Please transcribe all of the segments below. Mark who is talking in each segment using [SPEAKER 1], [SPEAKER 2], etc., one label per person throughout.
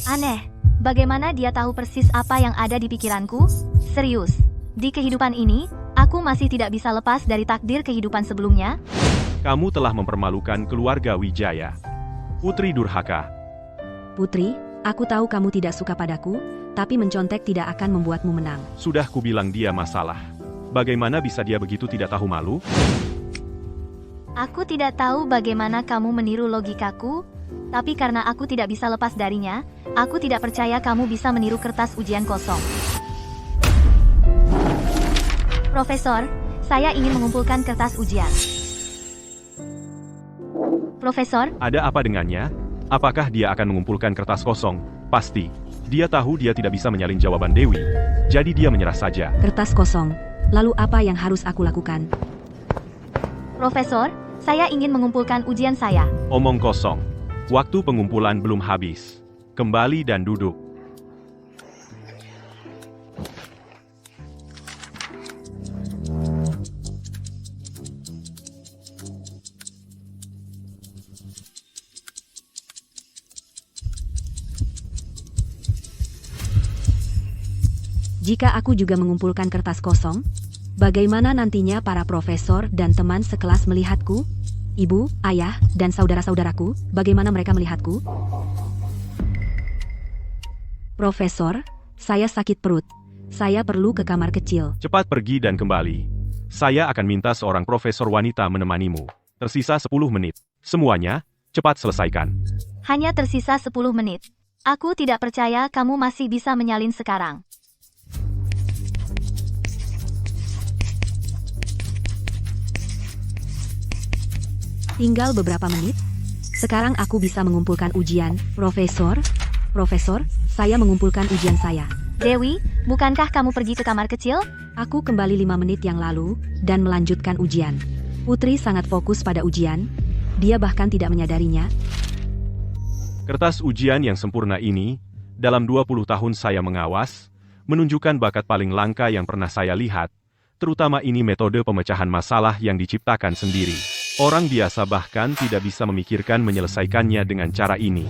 [SPEAKER 1] Aneh, bagaimana dia tahu persis apa yang ada di pikiranku? Serius, di kehidupan ini, aku masih tidak bisa lepas dari takdir kehidupan sebelumnya.
[SPEAKER 2] Kamu telah mempermalukan keluarga Wijaya. Putri durhaka.
[SPEAKER 3] Putri, aku tahu kamu tidak suka padaku, tapi mencontek tidak akan membuatmu menang.
[SPEAKER 2] Sudah kubilang dia masalah. Bagaimana bisa dia begitu tidak tahu malu?
[SPEAKER 1] Aku tidak tahu bagaimana kamu meniru logikaku, tapi karena aku tidak bisa lepas darinya, aku tidak percaya kamu bisa meniru kertas ujian kosong. Profesor, saya ingin mengumpulkan kertas ujian. Profesor,
[SPEAKER 2] Ada apa dengannya? Apakah dia akan mengumpulkan kertas kosong? Pasti. Dia tahu dia tidak bisa menyalin jawaban Dewi. Jadi dia menyerah saja.
[SPEAKER 3] Kertas kosong. Lalu apa yang harus aku lakukan?
[SPEAKER 1] Profesor, saya ingin mengumpulkan ujian saya.
[SPEAKER 2] Omong kosong. Waktu pengumpulan belum habis. Kembali dan duduk.
[SPEAKER 3] Jika aku juga mengumpulkan kertas kosong, bagaimana nantinya para profesor dan teman sekelas melihatku? Ibu, ayah, dan saudara-saudaraku, bagaimana mereka melihatku? Profesor, saya sakit perut. Saya perlu ke kamar kecil.
[SPEAKER 2] Cepat pergi dan kembali. Saya akan minta seorang profesor wanita menemanimu. Tersisa 10 menit. Semuanya, cepat selesaikan.
[SPEAKER 1] Hanya tersisa 10 menit. Aku tidak percaya kamu masih bisa menyalin sekarang.
[SPEAKER 3] Tinggal beberapa menit. Sekarang aku bisa mengumpulkan ujian. Profesor, saya mengumpulkan ujian saya.
[SPEAKER 1] Dewi, bukankah kamu pergi ke kamar kecil?
[SPEAKER 3] Aku kembali 5 menit yang lalu, dan melanjutkan ujian. Putri sangat fokus pada ujian. Dia bahkan tidak menyadarinya.
[SPEAKER 2] Kertas ujian yang sempurna ini, dalam 20 tahun saya mengawas, menunjukkan bakat paling langka yang pernah saya lihat, terutama ini metode pemecahan masalah yang diciptakan sendiri. Orang biasa bahkan tidak bisa memikirkan menyelesaikannya dengan cara ini.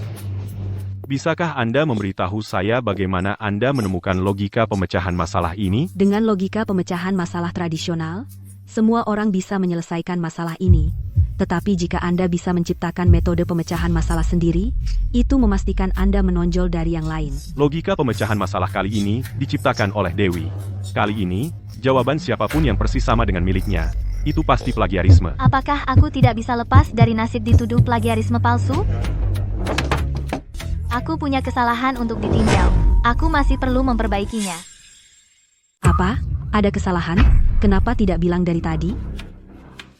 [SPEAKER 2] Bisakah Anda memberitahu saya bagaimana Anda menemukan logika pemecahan masalah ini?
[SPEAKER 3] Dengan logika pemecahan masalah tradisional, semua orang bisa menyelesaikan masalah ini. Tetapi jika Anda bisa menciptakan metode pemecahan masalah sendiri, itu memastikan Anda menonjol dari yang lain.
[SPEAKER 2] Logika pemecahan masalah kali ini diciptakan oleh Dewi. Kali ini, jawaban siapapun yang persis sama dengan miliknya, itu pasti plagiarisme.
[SPEAKER 1] Apakah aku tidak bisa lepas dari nasib dituduh plagiarisme palsu? Aku punya kesalahan untuk ditinjau. Aku masih perlu memperbaikinya.
[SPEAKER 3] Apa? Ada kesalahan? Kenapa tidak bilang dari tadi?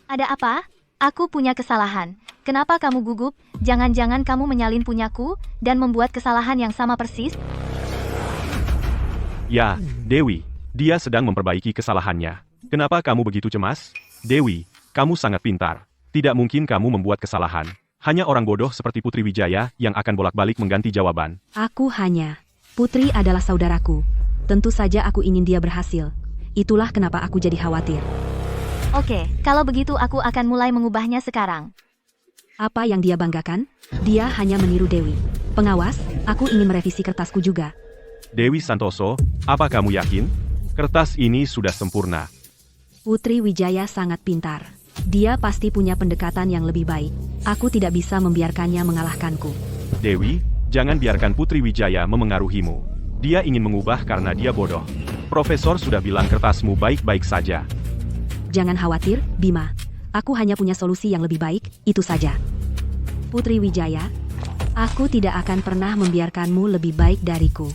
[SPEAKER 1] Ada apa? Aku punya kesalahan. Kenapa kamu gugup? Jangan-jangan kamu menyalin punyaku dan membuat kesalahan yang sama persis?
[SPEAKER 2] Ya, Dewi, dia sedang memperbaiki kesalahannya. Kenapa kamu begitu cemas? Dewi, kamu sangat pintar. Tidak mungkin kamu membuat kesalahan. Hanya orang bodoh seperti Putri Wijaya yang akan bolak-balik mengganti jawaban.
[SPEAKER 3] Putri adalah saudaraku. Tentu saja aku ingin dia berhasil. Itulah kenapa aku jadi khawatir.
[SPEAKER 1] Oke, kalau begitu aku akan mulai mengubahnya sekarang.
[SPEAKER 3] Apa yang dia banggakan? Dia hanya meniru Dewi. Pengawas, aku ingin merevisi kertasku juga.
[SPEAKER 2] Dewi Santoso, apa kamu yakin? Kertas ini sudah sempurna.
[SPEAKER 3] Putri Wijaya sangat pintar. Dia pasti punya pendekatan yang lebih baik. Aku tidak bisa membiarkannya mengalahkanku.
[SPEAKER 2] Dewi, jangan biarkan Putri Wijaya memengaruhimu. Dia ingin mengubah karena dia bodoh. Profesor sudah bilang kertasmu baik-baik saja.
[SPEAKER 3] Jangan khawatir, Bima. Aku hanya punya solusi yang lebih baik, itu saja. Putri Wijaya, aku tidak akan pernah membiarkanmu lebih baik dariku.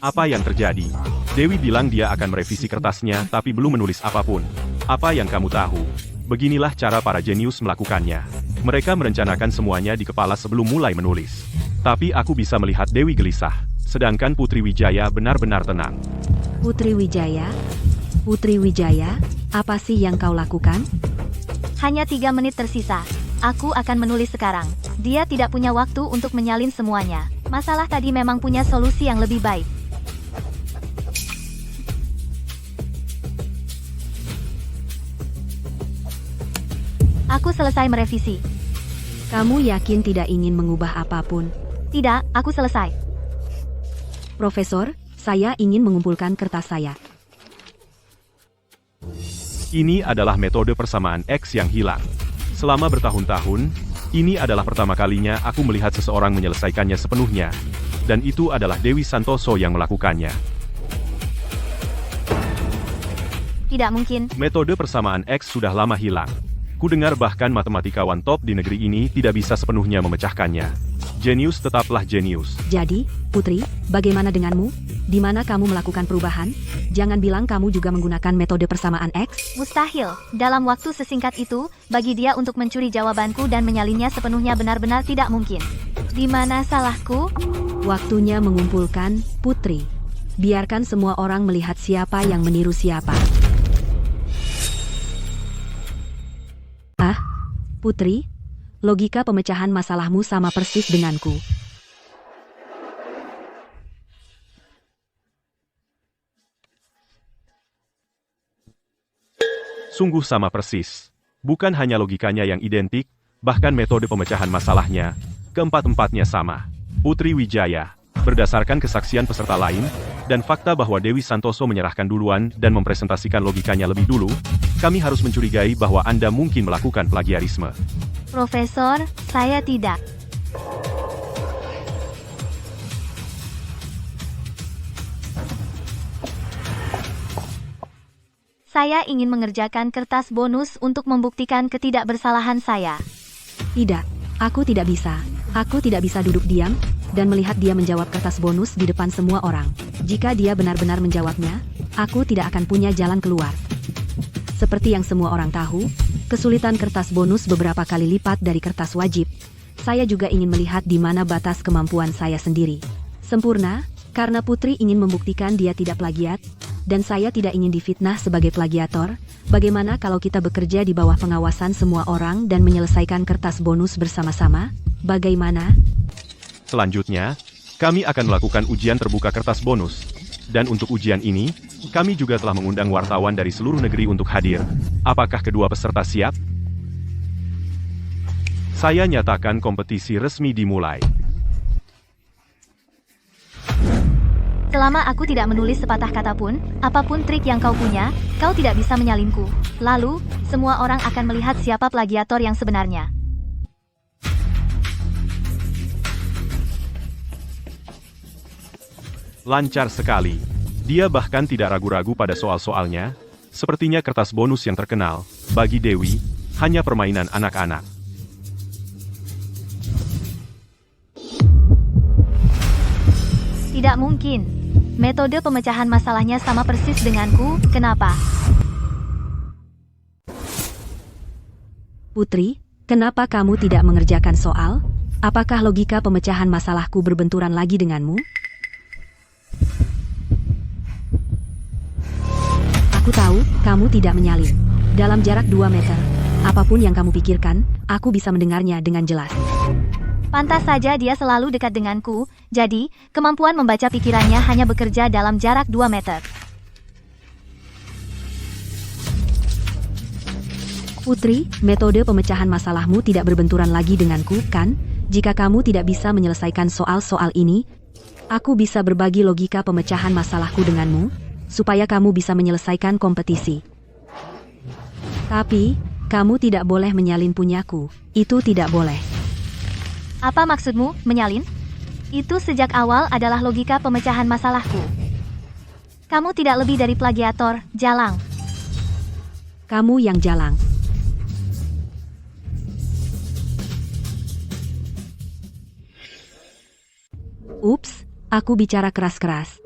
[SPEAKER 2] Apa yang terjadi? Dewi bilang dia akan merevisi kertasnya tapi belum menulis apapun. Apa yang kamu tahu? Beginilah cara para jenius melakukannya. Mereka merencanakan semuanya di kepala sebelum mulai menulis. Tapi aku bisa melihat Dewi gelisah, sedangkan Putri Wijaya benar-benar tenang.
[SPEAKER 3] Putri Wijaya, apa sih yang kau lakukan?
[SPEAKER 1] Hanya 3 menit tersisa. Aku akan menulis sekarang. Dia tidak punya waktu untuk menyalin semuanya. Masalah tadi memang punya solusi yang lebih baik. Aku selesai merevisi.
[SPEAKER 3] Kamu yakin tidak ingin mengubah apapun?
[SPEAKER 1] Tidak, aku selesai.
[SPEAKER 3] Profesor, saya ingin mengumpulkan kertas saya.
[SPEAKER 2] Ini adalah metode persamaan X yang hilang. Selama bertahun-tahun, ini adalah pertama kalinya aku melihat seseorang menyelesaikannya sepenuhnya. Dan itu adalah Dewi Santoso yang melakukannya.
[SPEAKER 1] Tidak mungkin.
[SPEAKER 2] Metode persamaan X sudah lama hilang. Kudengar bahkan matematikawan top di negeri ini tidak bisa sepenuhnya memecahkannya. Jenius tetaplah jenius.
[SPEAKER 3] Jadi, Putri, bagaimana denganmu? Di mana kamu melakukan perubahan? Jangan bilang kamu juga menggunakan metode persamaan X.
[SPEAKER 1] Mustahil. Dalam waktu sesingkat itu, bagi dia untuk mencuri jawabanku dan menyalinnya sepenuhnya benar-benar tidak mungkin. Di mana salahku?
[SPEAKER 3] Waktunya mengumpulkan, Putri. Biarkan semua orang melihat siapa yang meniru siapa. Ah, Putri, logika pemecahan masalahmu sama persis denganku.
[SPEAKER 2] Sungguh sama persis. Bukan hanya logikanya yang identik, bahkan metode pemecahan masalahnya, keempat-empatnya sama. Putri Wijaya, berdasarkan kesaksian peserta lain, dan fakta bahwa Dewi Santoso menyerahkan duluan dan mempresentasikan logikanya lebih dulu, kami harus mencurigai bahwa Anda mungkin melakukan plagiarisme.
[SPEAKER 1] Profesor, saya tidak. Saya ingin mengerjakan kertas bonus untuk membuktikan ketidakbersalahan saya.
[SPEAKER 3] Tidak, aku tidak bisa. Aku tidak bisa duduk diam dan melihat dia menjawab kertas bonus di depan semua orang. Jika dia benar-benar menjawabnya, aku tidak akan punya jalan keluar. Seperti yang semua orang tahu, kesulitan kertas bonus beberapa kali lipat dari kertas wajib. Saya juga ingin melihat di mana batas kemampuan saya sendiri. Sempurna, karena Putri ingin membuktikan dia tidak plagiat, dan saya tidak ingin difitnah sebagai plagiator. Bagaimana kalau kita bekerja di bawah pengawasan semua orang dan menyelesaikan kertas bonus bersama-sama? Bagaimana?
[SPEAKER 2] Selanjutnya, kami akan melakukan ujian terbuka kertas bonus. Dan untuk ujian ini, kami juga telah mengundang wartawan dari seluruh negeri untuk hadir. Apakah kedua peserta siap? Saya nyatakan kompetisi resmi dimulai.
[SPEAKER 1] Selama aku tidak menulis sepatah kata pun, apapun trik yang kau punya, kau tidak bisa menyalinku. Lalu, semua orang akan melihat siapa plagiator yang sebenarnya.
[SPEAKER 2] Lancar sekali. Dia bahkan tidak ragu-ragu pada soal-soalnya. Sepertinya kertas bonus yang terkenal, bagi Dewi, hanya permainan anak-anak.
[SPEAKER 1] Tidak mungkin. Metode pemecahan masalahnya sama persis denganku, kenapa?
[SPEAKER 3] Putri, kenapa kamu tidak mengerjakan soal? Apakah logika pemecahan masalahku berbenturan lagi denganmu? Aku tahu, kamu tidak menyalin. Dalam jarak 2 meter, apapun yang kamu pikirkan, aku bisa mendengarnya dengan jelas.
[SPEAKER 1] Pantas saja dia selalu dekat denganku, jadi, kemampuan membaca pikirannya hanya bekerja dalam jarak 2 meter.
[SPEAKER 3] Putri, metode pemecahan masalahmu tidak berbenturan lagi denganku, kan? Jika kamu tidak bisa menyelesaikan soal-soal ini, aku bisa berbagi logika pemecahan masalahku denganmu, supaya kamu bisa menyelesaikan kompetisi. Tapi, kamu tidak boleh menyalin punyaku, itu tidak boleh.
[SPEAKER 1] Apa maksudmu, menyalin? Itu sejak awal adalah logika pemecahan masalahku. Kamu tidak lebih dari plagiator, jalang.
[SPEAKER 3] Kamu yang jalang. Ups, aku bicara keras-keras.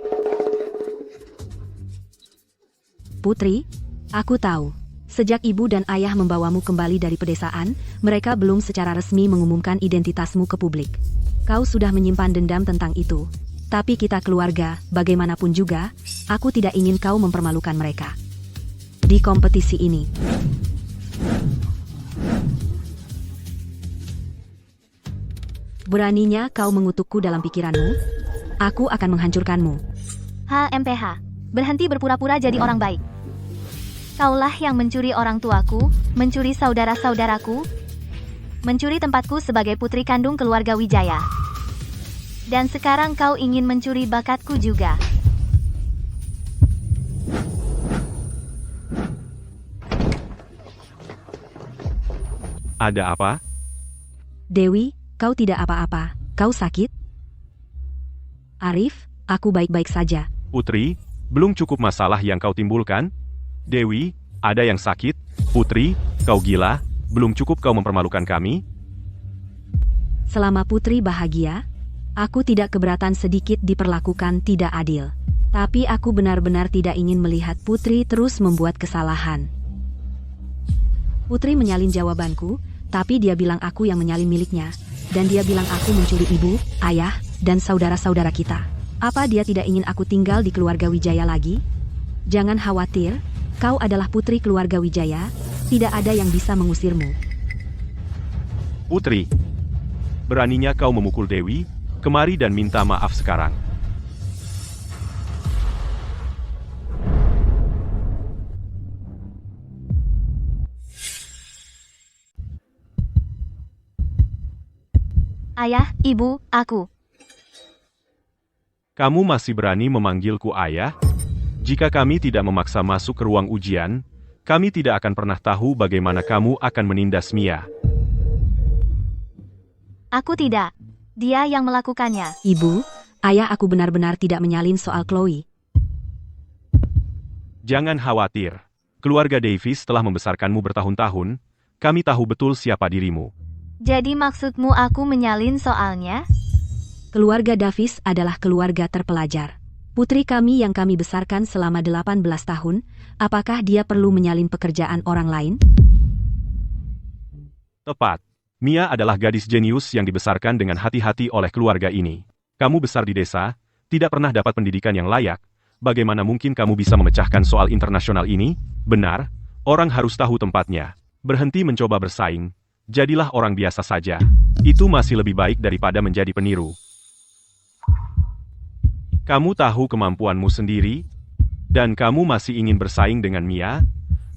[SPEAKER 3] Putri, aku tahu. Sejak ibu dan ayah membawamu kembali dari pedesaan, mereka belum secara resmi mengumumkan identitasmu ke publik. Kau sudah menyimpan dendam tentang itu. Tapi kita keluarga, bagaimanapun juga, aku tidak ingin kau mempermalukan mereka. Di kompetisi ini. Beraninya kau mengutukku dalam pikiranmu? Aku akan menghancurkanmu.
[SPEAKER 1] HMPH. Berhenti berpura-pura jadi orang baik. Kaulah yang mencuri orang tuaku, mencuri saudara-saudaraku, mencuri tempatku sebagai putri kandung keluarga Wijaya. Dan sekarang kau ingin mencuri bakatku juga.
[SPEAKER 2] Ada apa?
[SPEAKER 3] Dewi, kau tidak apa-apa. Kau sakit? Arif, aku baik-baik saja.
[SPEAKER 2] Putri, belum cukup masalah yang kau timbulkan? Dewi, ada yang sakit? Putri, kau gila? Belum cukup kau mempermalukan kami?
[SPEAKER 3] Selama Putri bahagia, aku tidak keberatan sedikit diperlakukan tidak adil. Tapi aku benar-benar tidak ingin melihat Putri terus membuat kesalahan. Putri menyalin jawabanku, tapi dia bilang aku yang menyalin miliknya. Dan dia bilang aku mencuri ibu, ayah, dan saudara-saudara kita. Apa dia tidak ingin aku tinggal di keluarga Wijaya lagi? Jangan khawatir, kau adalah putri keluarga Wijaya, tidak ada yang bisa mengusirmu.
[SPEAKER 2] Putri, beraninya kau memukul Dewi? Kemari dan minta maaf sekarang.
[SPEAKER 1] Ayah, ibu, aku.
[SPEAKER 2] Kamu masih berani memanggilku ayah? Jika kami tidak memaksa masuk ke ruang ujian, kami tidak akan pernah tahu bagaimana kamu akan menindas Mia.
[SPEAKER 1] Aku tidak. Dia yang melakukannya.
[SPEAKER 3] Ibu, ayah aku benar-benar tidak menyalin soal Chloe.
[SPEAKER 2] Jangan khawatir. Keluarga Davis telah membesarkanmu bertahun-tahun, kami tahu betul siapa dirimu.
[SPEAKER 1] Jadi maksudmu aku menyalin soalnya?
[SPEAKER 3] Keluarga Davis adalah keluarga terpelajar. Putri kami yang kami besarkan selama 18 tahun, apakah dia perlu menyalin pekerjaan orang lain?
[SPEAKER 2] Tepat. Mia adalah gadis jenius yang dibesarkan dengan hati-hati oleh keluarga ini. Kamu besar di desa, tidak pernah dapat pendidikan yang layak. Bagaimana mungkin kamu bisa memecahkan soal internasional ini? Benar, orang harus tahu tempatnya. Berhenti mencoba bersaing. Jadilah orang biasa saja. Itu masih lebih baik daripada menjadi peniru. Kamu tahu kemampuanmu sendiri? Dan kamu masih ingin bersaing dengan Mia?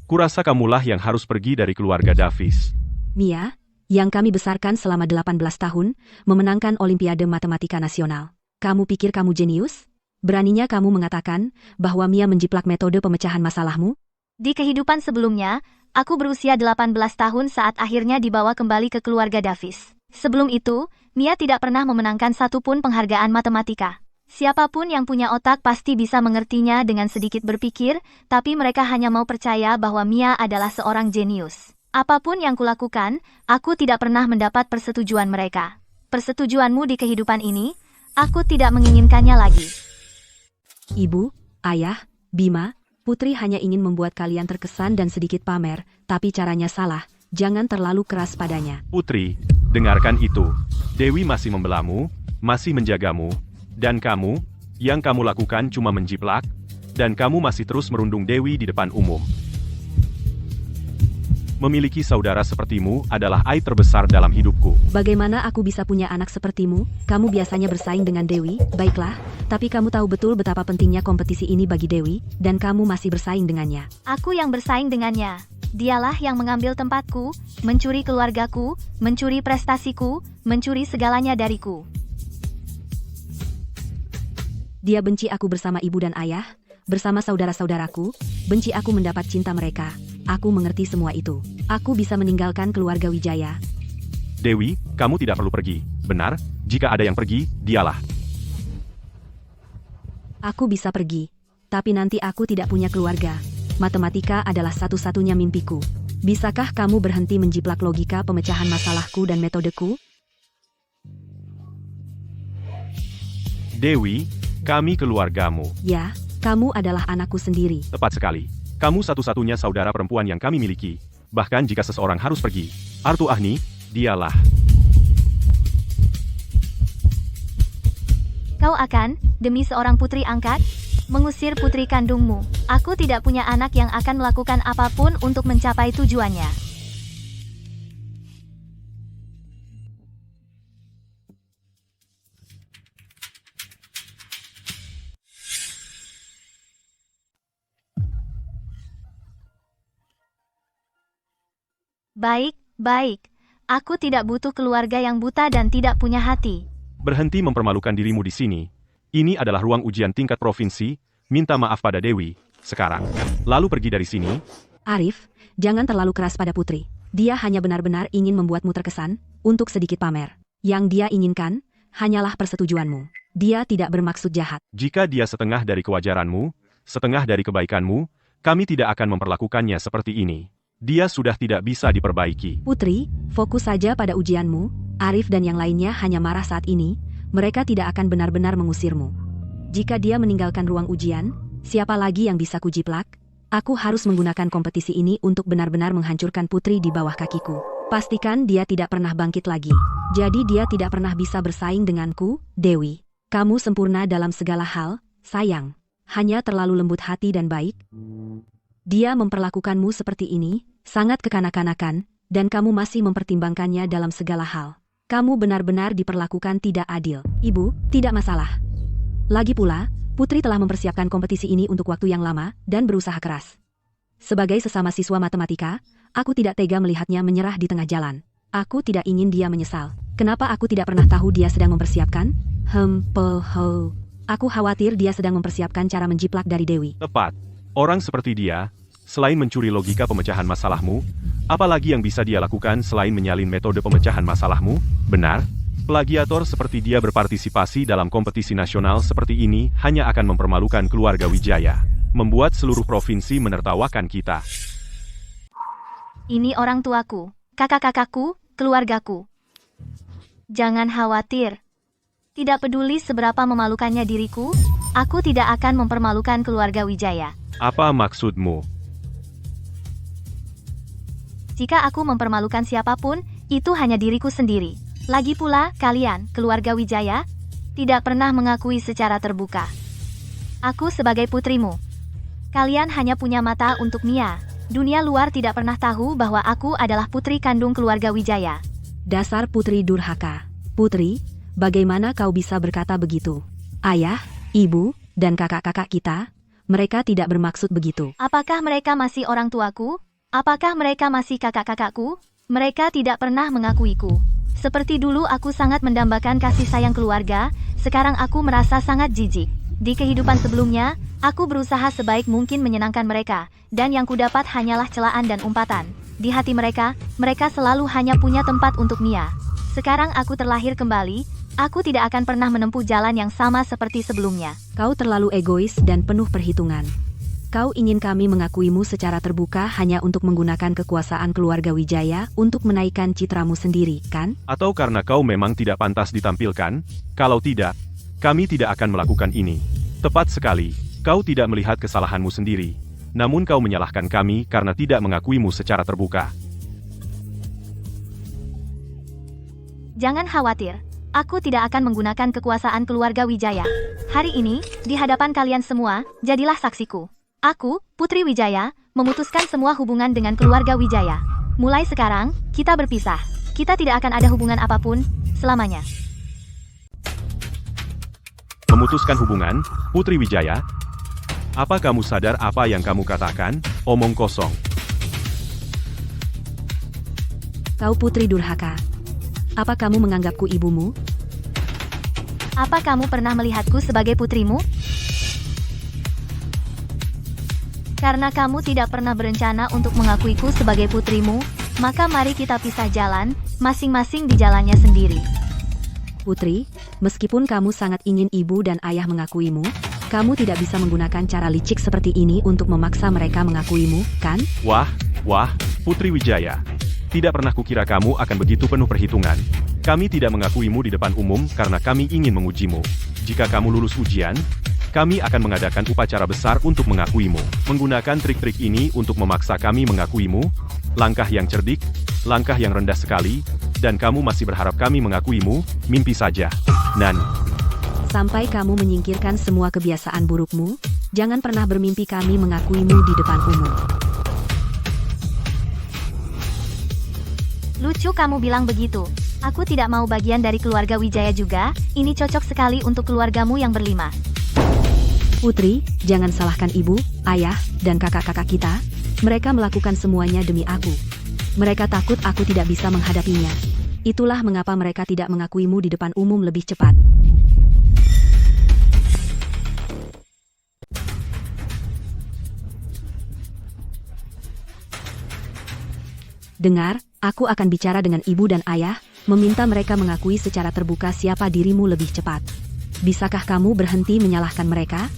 [SPEAKER 2] Kurasa kamulah yang harus pergi dari keluarga Davis.
[SPEAKER 3] Mia, yang kami besarkan selama 18 tahun, memenangkan Olimpiade Matematika Nasional. Kamu pikir kamu jenius? Beraninya kamu mengatakan bahwa Mia menjiplak metode pemecahan masalahmu?
[SPEAKER 1] Di kehidupan sebelumnya, aku berusia 18 tahun saat akhirnya dibawa kembali ke keluarga Davis. Sebelum itu, Mia tidak pernah memenangkan satupun penghargaan matematika. Siapapun yang punya otak pasti bisa mengertinya dengan sedikit berpikir, tapi mereka hanya mau percaya bahwa Mia adalah seorang jenius. Apapun yang kulakukan, aku tidak pernah mendapat persetujuan mereka. Persetujuanmu di kehidupan ini, aku tidak menginginkannya lagi.
[SPEAKER 3] Ibu, ayah, Bima, Putri hanya ingin membuat kalian terkesan dan sedikit pamer, tapi caranya salah, jangan terlalu keras padanya.
[SPEAKER 2] Putri, dengarkan itu. Dewi masih membelamu, masih menjagamu, dan kamu, yang kamu lakukan cuma menjiplak, dan kamu masih terus merundung Dewi di depan umum. Memiliki saudara sepertimu adalah aib terbesar dalam hidupku.
[SPEAKER 3] Bagaimana aku bisa punya anak sepertimu? Kamu biasanya bersaing dengan Dewi, baiklah, tapi kamu tahu betul betapa pentingnya kompetisi ini bagi Dewi, dan kamu masih bersaing dengannya.
[SPEAKER 1] Aku yang bersaing dengannya. Dialah yang mengambil tempatku, mencuri keluargaku, mencuri prestasiku, mencuri segalanya dariku.
[SPEAKER 3] Dia benci aku bersama ibu dan ayah, bersama saudara-saudaraku, benci aku mendapat cinta mereka. Aku mengerti semua itu. Aku bisa meninggalkan keluarga Wijaya.
[SPEAKER 2] Dewi, kamu tidak perlu pergi. Benar, jika ada yang pergi, dialah.
[SPEAKER 3] Aku bisa pergi, tapi nanti aku tidak punya keluarga. Matematika adalah satu-satunya mimpiku. Bisakah kamu berhenti menjiplak logika pemecahan masalahku dan metodeku?
[SPEAKER 2] Dewi, kami keluargamu.
[SPEAKER 3] Ya, kamu adalah anakku sendiri.
[SPEAKER 2] Tepat sekali. Kamu satu-satunya saudara perempuan yang kami miliki. Bahkan jika seseorang harus pergi, Artu Ahni, dialah.
[SPEAKER 1] Kau akan, demi seorang putri angkat, mengusir putri kandungmu. Aku tidak punya anak yang akan melakukan apapun untuk mencapai tujuannya. Baik, baik. Aku tidak butuh keluarga yang buta dan tidak punya hati.
[SPEAKER 2] Berhenti mempermalukan dirimu di sini. Ini adalah ruang ujian tingkat provinsi. Minta maaf pada Dewi, sekarang. Lalu pergi dari sini.
[SPEAKER 3] Arif, jangan terlalu keras pada Putri. Dia hanya benar-benar ingin membuatmu terkesan, untuk sedikit pamer. Yang dia inginkan, hanyalah persetujuanmu. Dia tidak bermaksud jahat.
[SPEAKER 2] Jika dia setengah dari kewajaranmu, setengah dari kebaikanmu, kami tidak akan memperlakukannya seperti ini. Dia sudah tidak bisa diperbaiki.
[SPEAKER 3] Putri, fokus saja pada ujianmu. Arif dan yang lainnya hanya marah saat ini. Mereka tidak akan benar-benar mengusirmu. Jika dia meninggalkan ruang ujian, siapa lagi yang bisa kujiplak? Aku harus menggunakan kompetisi ini untuk benar-benar menghancurkan Putri di bawah kakiku. Pastikan dia tidak pernah bangkit lagi. Jadi dia tidak pernah bisa bersaing denganku, Dewi. Kamu sempurna dalam segala hal, sayang. Hanya terlalu lembut hati dan baik. Dia memperlakukanmu seperti ini, sangat kekanak-kanakan, dan kamu masih mempertimbangkannya dalam segala hal. Kamu benar-benar diperlakukan tidak adil. Ibu, tidak masalah. Lagi pula, Putri telah mempersiapkan kompetisi ini untuk waktu yang lama dan berusaha keras. Sebagai sesama siswa matematika, aku tidak tega melihatnya menyerah di tengah jalan. Aku tidak ingin dia menyesal. Kenapa aku tidak pernah tahu dia sedang mempersiapkan? Aku khawatir dia sedang mempersiapkan cara menjiplak dari Dewi.
[SPEAKER 2] Tepat. Orang seperti dia, selain mencuri logika pemecahan masalahmu, apalagi yang bisa dia lakukan selain menyalin metode pemecahan masalahmu? Benar? Plagiator seperti dia berpartisipasi dalam kompetisi nasional seperti ini hanya akan mempermalukan keluarga Wijaya. Membuat seluruh provinsi menertawakan kita.
[SPEAKER 1] Ini orang tuaku, kakak-kakakku, keluargaku. Jangan khawatir. Tidak peduli seberapa memalukannya diriku, aku tidak akan mempermalukan keluarga Wijaya.
[SPEAKER 2] Apa maksudmu?
[SPEAKER 1] Jika aku mempermalukan siapapun, itu hanya diriku sendiri. Lagi pula, kalian, keluarga Wijaya, tidak pernah mengakui secara terbuka. Aku sebagai putrimu. Kalian hanya punya mata untuk Mia. Dunia luar tidak pernah tahu bahwa aku adalah putri kandung keluarga Wijaya.
[SPEAKER 3] Dasar putri durhaka. Putri, bagaimana kau bisa berkata begitu? Ayah, ibu, dan kakak-kakak kita, mereka tidak bermaksud begitu.
[SPEAKER 1] Apakah mereka masih orang tuaku? Apakah mereka masih kakak-kakakku? Mereka tidak pernah mengakuiku. Seperti dulu aku sangat mendambakan kasih sayang keluarga, sekarang aku merasa sangat jijik. Di kehidupan sebelumnya, aku berusaha sebaik mungkin menyenangkan mereka, dan yang kudapat hanyalah celaan dan umpatan. Di hati mereka, mereka selalu hanya punya tempat untuk Mia. Sekarang aku terlahir kembali, aku tidak akan pernah menempuh jalan yang sama seperti sebelumnya.
[SPEAKER 3] Kau terlalu egois dan penuh perhitungan. Kau ingin kami mengakuimu secara terbuka hanya untuk menggunakan kekuasaan keluarga Wijaya untuk menaikkan citramu sendiri, kan?
[SPEAKER 2] Atau karena kau memang tidak pantas ditampilkan? Kalau tidak, kami tidak akan melakukan ini. Tepat sekali, kau tidak melihat kesalahanmu sendiri. Namun kau menyalahkan kami karena tidak mengakuimu secara terbuka.
[SPEAKER 1] Jangan khawatir, aku tidak akan menggunakan kekuasaan keluarga Wijaya. Hari ini, di hadapan kalian semua, jadilah saksiku. Aku, Putri Wijaya, memutuskan semua hubungan dengan keluarga Wijaya. Mulai sekarang, kita berpisah. Kita tidak akan ada hubungan apapun, selamanya.
[SPEAKER 2] Memutuskan hubungan, Putri Wijaya? Apa kamu sadar apa yang kamu katakan? Omong kosong.
[SPEAKER 3] Kau putri durhaka. Apa kamu menganggapku ibumu?
[SPEAKER 1] Apa kamu pernah melihatku sebagai putrimu? Karena kamu tidak pernah berencana untuk mengakuiku sebagai putrimu, maka mari kita pisah jalan, masing-masing di jalannya sendiri.
[SPEAKER 3] Putri, meskipun kamu sangat ingin ibu dan ayah mengakuimu, kamu tidak bisa menggunakan cara licik seperti ini untuk memaksa mereka mengakuimu, kan?
[SPEAKER 2] Wah, Putri Wijaya. Tidak pernah kukira kamu akan begitu penuh perhitungan. Kami tidak mengakuimu di depan umum karena kami ingin mengujimu. Jika kamu lulus ujian, kami akan mengadakan upacara besar untuk mengakuimu. Menggunakan trik-trik ini untuk memaksa kami mengakuimu, langkah yang cerdik, langkah yang rendah sekali, dan kamu masih berharap kami mengakuimu, mimpi saja. Nan.
[SPEAKER 3] Sampai kamu menyingkirkan semua kebiasaan burukmu, jangan pernah bermimpi kami mengakuimu di depan umum.
[SPEAKER 1] Lucu kamu bilang begitu. Aku tidak mau bagian dari keluarga Wijaya juga, ini cocok sekali untuk keluargamu yang berlima.
[SPEAKER 3] Putri, jangan salahkan ibu, ayah, dan kakak-kakak kita. Mereka melakukan semuanya demi aku. Mereka takut aku tidak bisa menghadapinya. Itulah mengapa mereka tidak mengakuimu di depan umum lebih cepat. Dengar, aku akan bicara dengan ibu dan ayah, meminta mereka mengakui secara terbuka siapa dirimu lebih cepat. Bisakah kamu berhenti menyalahkan mereka?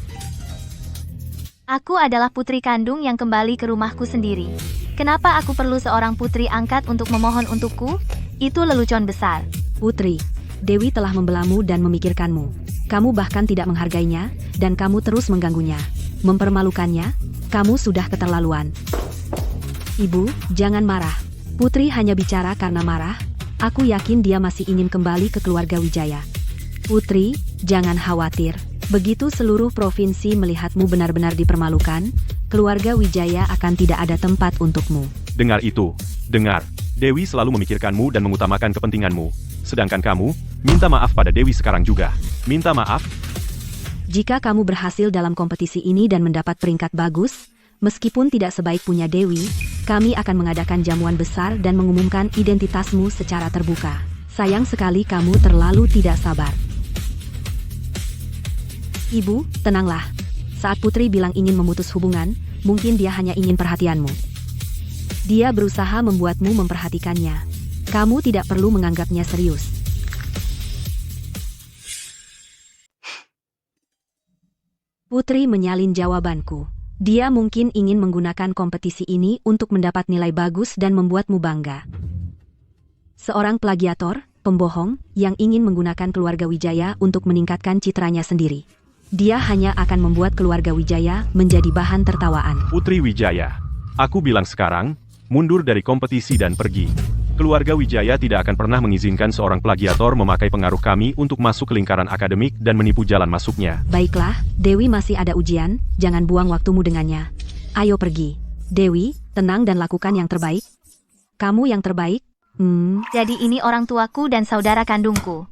[SPEAKER 1] Aku adalah putri kandung yang kembali ke rumahku sendiri. Kenapa aku perlu seorang putri angkat untuk memohon untukku? Itu lelucon besar.
[SPEAKER 3] Putri, Dewi telah membelamu dan memikirkanmu. Kamu bahkan tidak menghargainya, dan kamu terus mengganggunya. Mempermalukannya, kamu sudah keterlaluan. Ibu, jangan marah. Putri hanya bicara karena marah. Aku yakin dia masih ingin kembali ke keluarga Wijaya. Putri, jangan khawatir. Begitu seluruh provinsi melihatmu benar-benar dipermalukan, keluarga Wijaya akan tidak ada tempat untukmu.
[SPEAKER 2] Dengar itu, dengar. Dewi selalu memikirkanmu dan mengutamakan kepentinganmu. Sedangkan kamu, minta maaf pada Dewi sekarang juga. Minta maaf.
[SPEAKER 3] Jika kamu berhasil dalam kompetisi ini dan mendapat peringkat bagus, meskipun tidak sebaik punya Dewi, kami akan mengadakan jamuan besar dan mengumumkan identitasmu secara terbuka. Sayang sekali kamu terlalu tidak sabar. Ibu, tenanglah. Saat Putri bilang ingin memutus hubungan, mungkin dia hanya ingin perhatianmu. Dia berusaha membuatmu memperhatikannya. Kamu tidak perlu menganggapnya serius. Putri menyalin jawabanku. Dia mungkin ingin menggunakan kompetisi ini untuk mendapat nilai bagus dan membuatmu bangga. Seorang plagiator, pembohong, yang ingin menggunakan keluarga Wijaya untuk meningkatkan citranya sendiri. Dia hanya akan membuat keluarga Wijaya menjadi bahan tertawaan.
[SPEAKER 2] Putri Wijaya, aku bilang sekarang, mundur dari kompetisi dan pergi. Keluarga Wijaya tidak akan pernah mengizinkan seorang plagiator memakai pengaruh kami untuk masuk ke lingkaran akademik dan menipu jalan masuknya.
[SPEAKER 3] Baiklah, Dewi masih ada ujian, jangan buang waktumu dengannya. Ayo pergi. Dewi, tenang dan lakukan yang terbaik. Kamu yang terbaik?
[SPEAKER 1] Jadi ini orang tuaku dan saudara kandungku.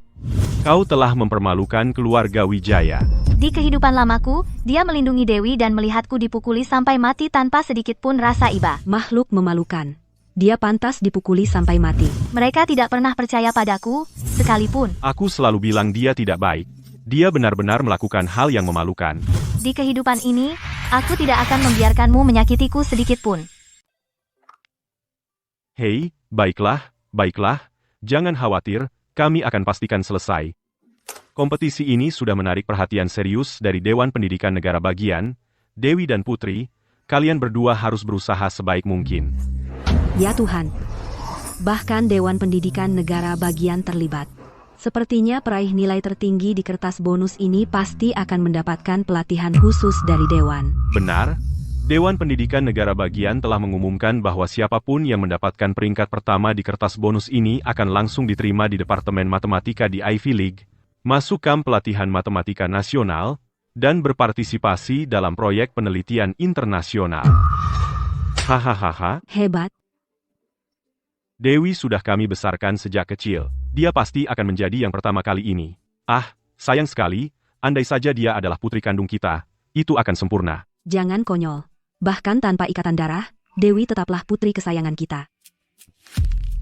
[SPEAKER 2] Kau telah mempermalukan keluarga Wijaya.
[SPEAKER 1] Di kehidupan lamaku, dia melindungi Dewi dan melihatku dipukuli sampai mati tanpa sedikit pun rasa iba.
[SPEAKER 3] Makhluk memalukan. Dia pantas dipukuli sampai mati.
[SPEAKER 1] Mereka tidak pernah percaya padaku, sekalipun.
[SPEAKER 2] Aku selalu bilang dia tidak baik. Dia benar-benar melakukan hal yang memalukan.
[SPEAKER 1] Di kehidupan ini, aku tidak akan membiarkanmu menyakitiku sedikit pun.
[SPEAKER 2] Hei, baiklah, baiklah. Jangan khawatir, kami akan pastikan selesai. Kompetisi ini sudah menarik perhatian serius dari Dewan Pendidikan Negara Bagian. Dewi dan Putri, kalian berdua harus berusaha sebaik mungkin.
[SPEAKER 3] Ya Tuhan. Bahkan Dewan Pendidikan Negara Bagian terlibat. Sepertinya peraih nilai tertinggi di kertas bonus ini pasti akan mendapatkan pelatihan khusus dari Dewan.
[SPEAKER 2] Benar, Dewan Pendidikan Negara Bagian telah mengumumkan bahwa siapapun yang mendapatkan peringkat pertama di kertas bonus ini akan langsung diterima di Departemen Matematika di Ivy League, masuk kamp pelatihan matematika nasional, dan berpartisipasi dalam proyek penelitian internasional. Hahaha.
[SPEAKER 3] Hebat.
[SPEAKER 2] Dewi sudah kami besarkan sejak kecil. Dia pasti akan menjadi yang pertama kali ini. Ah, sayang sekali, andai saja dia adalah putri kandung kita, itu akan sempurna.
[SPEAKER 3] Jangan konyol. Bahkan tanpa ikatan darah, Dewi tetaplah putri kesayangan kita.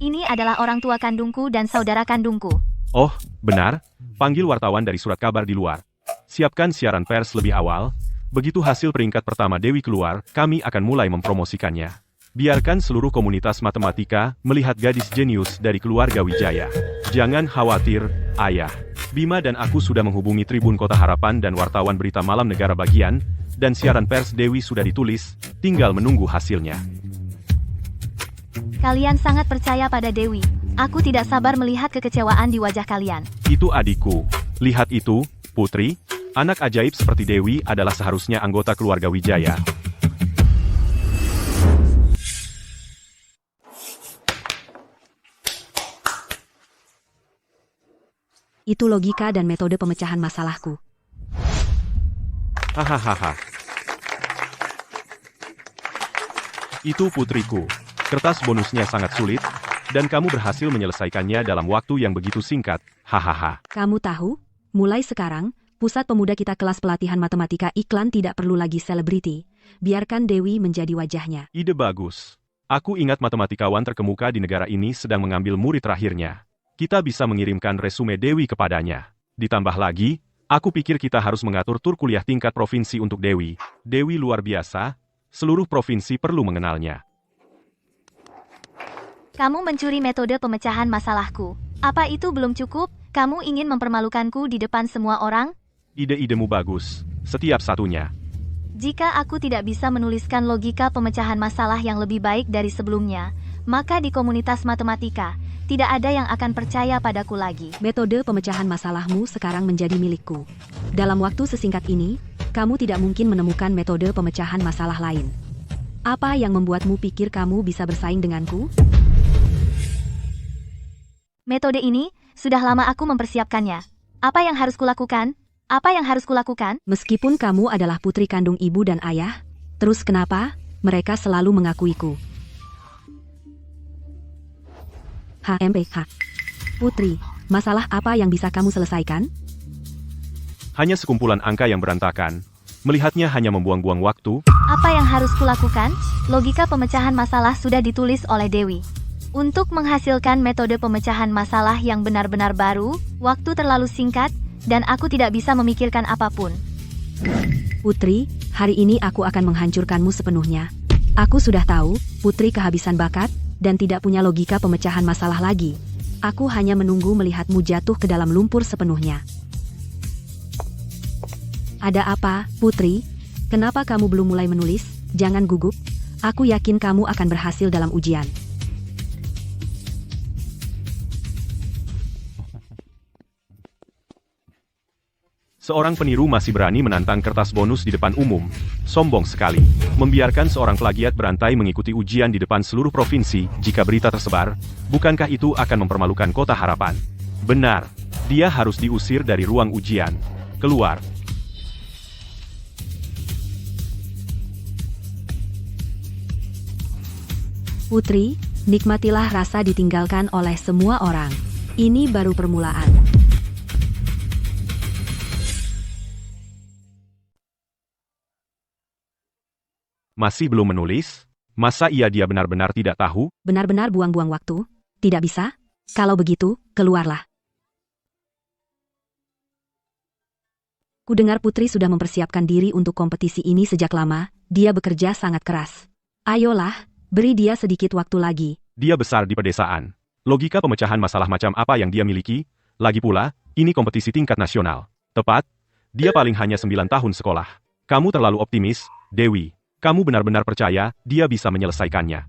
[SPEAKER 1] Ini adalah orang tua kandungku dan saudara kandungku.
[SPEAKER 2] Oh, benar. Panggil wartawan dari surat kabar di luar. Siapkan siaran pers lebih awal. Begitu hasil peringkat pertama Dewi keluar, kami akan mulai mempromosikannya. Biarkan seluruh komunitas matematika melihat gadis jenius dari keluarga Wijaya. Jangan khawatir, Ayah. Bima dan aku sudah menghubungi Tribun Kota Harapan dan wartawan berita malam negara bagian, dan siaran pers Dewi sudah ditulis, tinggal menunggu hasilnya.
[SPEAKER 1] Kalian sangat percaya pada Dewi. Aku tidak sabar melihat kekecewaan di wajah kalian.
[SPEAKER 2] Itu adikku. Lihat itu, Putri. Anak ajaib seperti Dewi adalah seharusnya anggota keluarga Wijaya.
[SPEAKER 3] Itu logika dan metode pemecahan masalahku.
[SPEAKER 2] Hahaha. Itu putriku. Kertas bonusnya sangat sulit, dan kamu berhasil menyelesaikannya dalam waktu yang begitu singkat. Hahaha.
[SPEAKER 3] Kamu tahu, mulai sekarang, pusat pemuda kita kelas pelatihan matematika iklan tidak perlu lagi selebriti. Biarkan Dewi menjadi wajahnya.
[SPEAKER 2] Ide bagus. Aku ingat matematikawan terkemuka di negara ini sedang mengambil murid terakhirnya. Kita bisa mengirimkan resume Dewi kepadanya. Ditambah lagi, aku pikir kita harus mengatur tur kuliah tingkat provinsi untuk Dewi. Dewi luar biasa, seluruh provinsi perlu mengenalnya.
[SPEAKER 1] Kamu mencuri metode pemecahan masalahku. Apa itu belum cukup? Kamu ingin mempermalukanku di depan semua orang?
[SPEAKER 2] Ide-idemu bagus, setiap satunya.
[SPEAKER 1] Jika aku tidak bisa menuliskan logika pemecahan masalah yang lebih baik dari sebelumnya, maka di komunitas matematika, tidak ada yang akan percaya padaku lagi.
[SPEAKER 3] Metode pemecahan masalahmu sekarang menjadi milikku. Dalam waktu sesingkat ini, kamu tidak mungkin menemukan metode pemecahan masalah lain. Apa yang membuatmu pikir kamu bisa bersaing denganku?
[SPEAKER 1] Metode ini, sudah lama aku mempersiapkannya. Apa yang harus kulakukan? Apa yang harus kulakukan?
[SPEAKER 3] Meskipun kamu adalah putri kandung ibu dan ayah, terus kenapa mereka selalu mengakuiku? HMPH. Putri, masalah apa yang bisa kamu selesaikan?
[SPEAKER 2] Hanya sekumpulan angka yang berantakan. Melihatnya hanya membuang-buang waktu.
[SPEAKER 1] Apa yang harus kulakukan? Logika pemecahan masalah sudah ditulis oleh Dewi. Untuk menghasilkan metode pemecahan masalah yang benar-benar baru, waktu terlalu singkat, dan aku tidak bisa memikirkan apapun.
[SPEAKER 3] Putri, hari ini aku akan menghancurkanmu sepenuhnya. Aku sudah tahu, Putri kehabisan bakat, dan tidak punya logika pemecahan masalah lagi. Aku hanya menunggu melihatmu jatuh ke dalam lumpur sepenuhnya. Ada apa, Putri? Kenapa kamu belum mulai menulis? Jangan gugup. Aku yakin kamu akan berhasil dalam ujian.
[SPEAKER 2] Seorang peniru masih berani menantang kertas bonus di depan umum. Sombong sekali. Membiarkan seorang plagiat berantai mengikuti ujian di depan seluruh provinsi, jika berita tersebar, bukankah itu akan mempermalukan Kota Harapan? Benar. Dia harus diusir dari ruang ujian. Keluar.
[SPEAKER 3] Putri, nikmatilah rasa ditinggalkan oleh semua orang. Ini baru permulaan.
[SPEAKER 2] Masih belum menulis? Masa dia benar-benar tidak tahu?
[SPEAKER 3] Benar-benar buang-buang waktu? Tidak bisa? Kalau begitu, keluarlah. Kudengar Putri sudah mempersiapkan diri untuk kompetisi ini sejak lama, dia bekerja sangat keras. Ayolah, beri dia sedikit waktu lagi.
[SPEAKER 2] Dia besar di pedesaan. Logika pemecahan masalah macam apa yang dia miliki? Lagi pula, ini kompetisi tingkat nasional. Tepat, dia paling hanya 9 tahun sekolah. Kamu terlalu optimis, Dewi. Kamu benar-benar percaya dia bisa menyelesaikannya.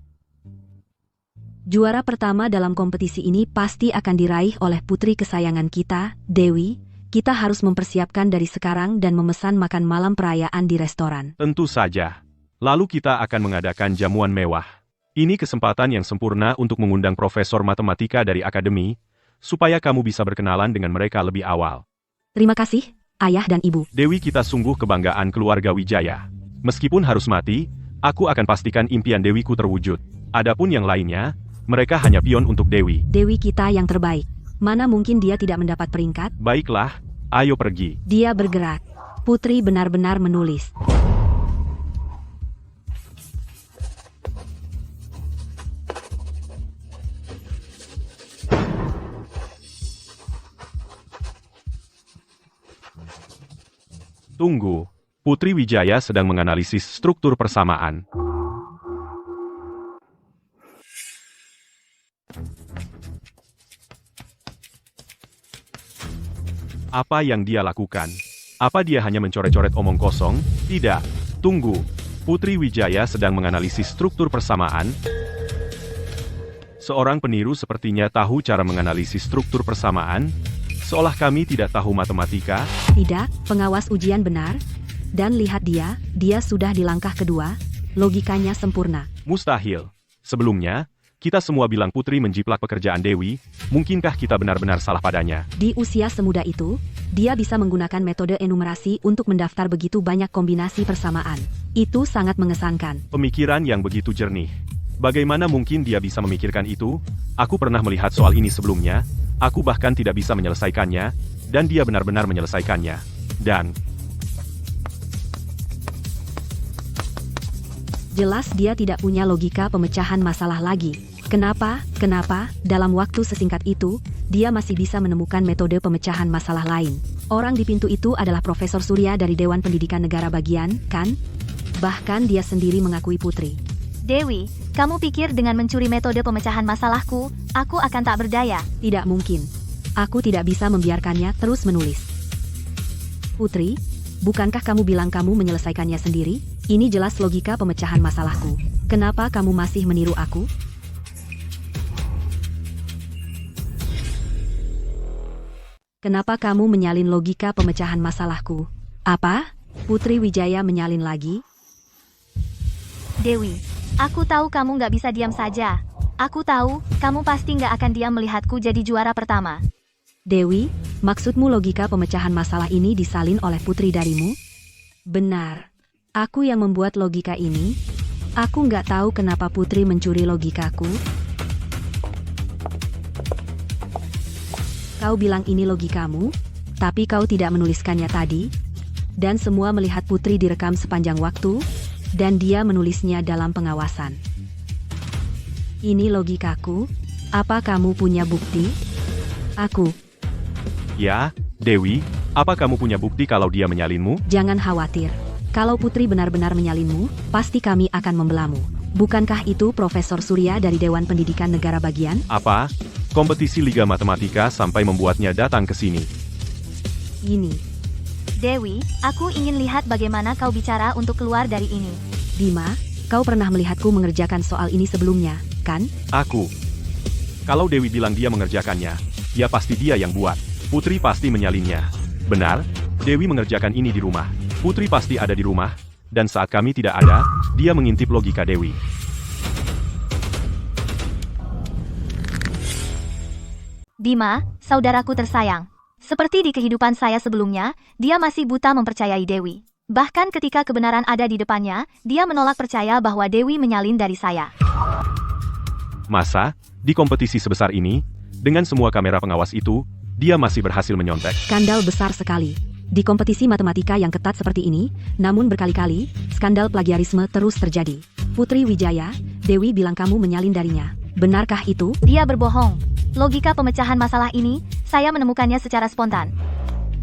[SPEAKER 3] Juara pertama dalam kompetisi ini pasti akan diraih oleh putri kesayangan kita, Dewi. Kita harus mempersiapkan dari sekarang dan memesan makan malam perayaan di restoran.
[SPEAKER 2] Tentu saja. Lalu kita akan mengadakan jamuan mewah. Ini kesempatan yang sempurna untuk mengundang profesor matematika dari akademi, supaya kamu bisa berkenalan dengan mereka lebih awal.
[SPEAKER 3] Terima kasih, ayah dan ibu.
[SPEAKER 2] Dewi, kita sungguh kebanggaan keluarga Wijaya. Meskipun harus mati, aku akan pastikan impian Dewiku terwujud. Adapun yang lainnya, mereka hanya pion untuk Dewi.
[SPEAKER 3] Dewi kita yang terbaik. Mana mungkin dia tidak mendapat peringkat?
[SPEAKER 2] Baiklah, ayo pergi.
[SPEAKER 3] Dia bergerak. Putri benar-benar menulis.
[SPEAKER 2] Tunggu. Putri Wijaya sedang menganalisis struktur persamaan. Apa yang dia lakukan? Apa dia hanya mencoret-coret omong kosong? Tidak. Tunggu. Putri Wijaya sedang menganalisis struktur persamaan. Seorang peniru sepertinya tahu cara menganalisis struktur persamaan. Seolah kami tidak tahu matematika.
[SPEAKER 3] Tidak, pengawas ujian benar. Dan lihat dia sudah di langkah kedua, logikanya sempurna.
[SPEAKER 2] Mustahil. Sebelumnya, kita semua bilang Putri menjiplak pekerjaan Dewi, mungkinkah kita benar-benar salah padanya?
[SPEAKER 3] Di usia semuda itu, dia bisa menggunakan metode enumerasi untuk mendaftar begitu banyak kombinasi persamaan. Itu sangat mengesankan.
[SPEAKER 2] Pemikiran yang begitu jernih. Bagaimana mungkin dia bisa memikirkan itu? Aku pernah melihat soal ini sebelumnya, aku bahkan tidak bisa menyelesaikannya, dan dia benar-benar menyelesaikannya. Dan
[SPEAKER 3] Jelas dia tidak punya logika pemecahan masalah lagi. Kenapa, dalam waktu sesingkat itu, dia masih bisa menemukan metode pemecahan masalah lain. Orang di pintu itu adalah Profesor Surya dari Dewan Pendidikan Negara Bagian, kan? Bahkan dia sendiri mengakui Putri.
[SPEAKER 1] Dewi, kamu pikir dengan mencuri metode pemecahan masalahku, aku akan tak berdaya?
[SPEAKER 3] Tidak mungkin. Aku tidak bisa membiarkannya terus menulis. Putri, bukankah kamu bilang kamu menyelesaikannya sendiri? Ini jelas logika pemecahan masalahku. Kenapa kamu masih meniru aku? Kenapa kamu menyalin logika pemecahan masalahku? Apa? Putri Wijaya menyalin lagi?
[SPEAKER 1] Dewi, aku tahu kamu nggak bisa diam saja. Aku tahu, kamu pasti nggak akan diam melihatku jadi juara pertama.
[SPEAKER 3] Dewi, maksudmu logika pemecahan masalah ini disalin oleh Putri darimu? Benar. Aku yang membuat logika ini. Aku nggak tahu kenapa Putri mencuri logikaku. Kau bilang ini logikamu, tapi kau tidak menuliskannya tadi. Dan semua melihat Putri direkam sepanjang waktu, dan dia menulisnya dalam pengawasan. Ini logikaku. Apa kamu punya bukti? Aku.
[SPEAKER 2] Ya, Dewi, apa kamu punya bukti kalau dia menyalinmu?
[SPEAKER 3] Jangan khawatir. Kalau Putri benar-benar menyalinmu, pasti kami akan membelamu. Bukankah itu Profesor Surya dari Dewan Pendidikan Negara Bagian?
[SPEAKER 2] Apa? Kompetisi Liga Matematika sampai membuatnya datang ke sini.
[SPEAKER 3] Ini.
[SPEAKER 1] Dewi, aku ingin lihat bagaimana kau bicara untuk keluar dari ini.
[SPEAKER 3] Bima, kau pernah melihatku mengerjakan soal ini sebelumnya, kan?
[SPEAKER 2] Aku. Kalau Dewi bilang dia mengerjakannya, ya pasti dia yang buat. Putri pasti menyalinnya. Benar, Dewi mengerjakan ini di rumah. Putri pasti ada di rumah, dan saat kami tidak ada, dia mengintip logika Dewi.
[SPEAKER 1] Bima, saudaraku tersayang. Seperti di kehidupan saya sebelumnya, dia masih buta mempercayai Dewi. Bahkan ketika kebenaran ada di depannya, dia menolak percaya bahwa Dewi menyalin dari saya.
[SPEAKER 2] Masa, di kompetisi sebesar ini, dengan semua kamera pengawas itu, dia masih berhasil menyontek.
[SPEAKER 3] Skandal besar sekali. Di kompetisi matematika yang ketat seperti ini, namun berkali-kali, skandal plagiarisme terus terjadi. Putri Wijaya, Dewi bilang kamu menyalin darinya. Benarkah itu?
[SPEAKER 1] Dia berbohong. Logika pemecahan masalah ini, saya menemukannya secara spontan.